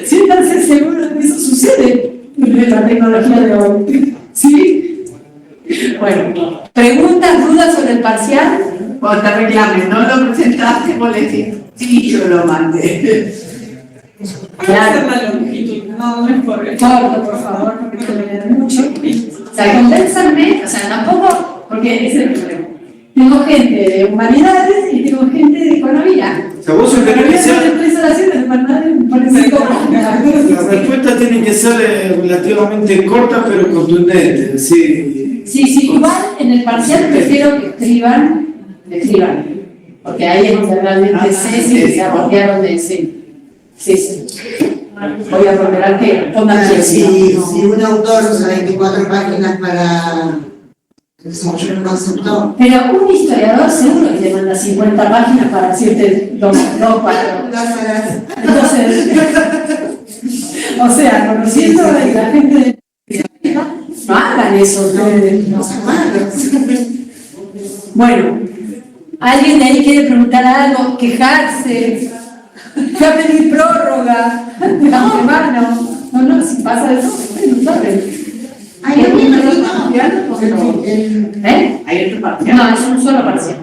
S1: Siéntanse seguros de que eso sucede en la tecnología de hoy. ¿Sí? Bueno, ¿preguntas, dudas sobre el parcial?
S2: Cuando te reclamen, no lo presentaste, vos le decís, sí, yo lo mandé.
S4: Claro. La longitud, no es por eso.
S1: Por favor, porque te leer mucho. O sea, convénzanme, o sea, tampoco, porque ese es el problema. Tengo gente de humanidades y tengo gente de economía.
S6: O sea, vos esperás que sea...
S1: La
S6: respuesta tiene que ser relativamente corta pero contundente. Sí.
S1: Sí, igual en el parcial prefiero que escriban. Porque ahí es donde realmente sé si se apropiaron de sí. Sí. Voy a ponderar que respondan bien.
S3: Si un autor usa 24 páginas para desarrollar un concepto.
S1: Pero un historiador seguro que te manda 50 páginas para decirte dos para. Entonces, O sea, conociendo a la gente de... No hagan eso ustedes.
S3: No son malos.
S1: Bueno, ¿alguien de ahí quiere preguntar algo? ¿Quejarse? ¿Ya pedir prórroga? De antemano. No, si pasa eso, no saben.
S3: Ay, no me imagino.
S1: ¿Eh?
S2: Hay otro parcial.
S1: No, es un solo parcial.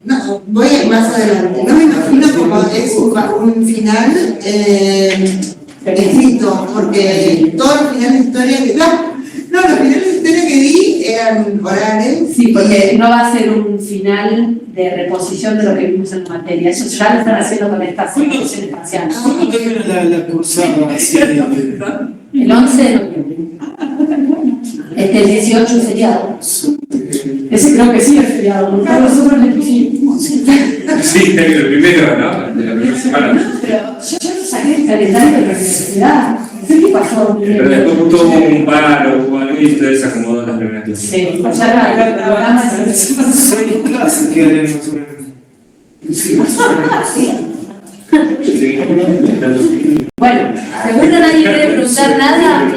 S3: No, voy más adelante. No me imagino como es un final escrito, porque todos los finales de historia que... No, los finales de historia que di eran orales.
S1: Sí, porque no va a ser un final de reposición de lo que vimos en la materia. Eso ya lo están haciendo con estas instituciones parciales.
S6: ¿Cuándo termina la cursada? Así
S1: El 11 de noviembre. El 18 es feriado. Ese creo que sí es feriado, porque a nosotros le pusimos.
S12: Sí, el primero, ¿no? De la primera semana.
S1: Pero yo saqué el calendario de la universidad. No sé qué pasó.
S12: Pero después justo hubo un paro, hubo algo y ustedes se acomodó las primeras clases.
S1: Sí, pues ya la programa es...
S6: 6 clases que haremos.
S1: Bueno, seguro nadie quiere preguntar nada.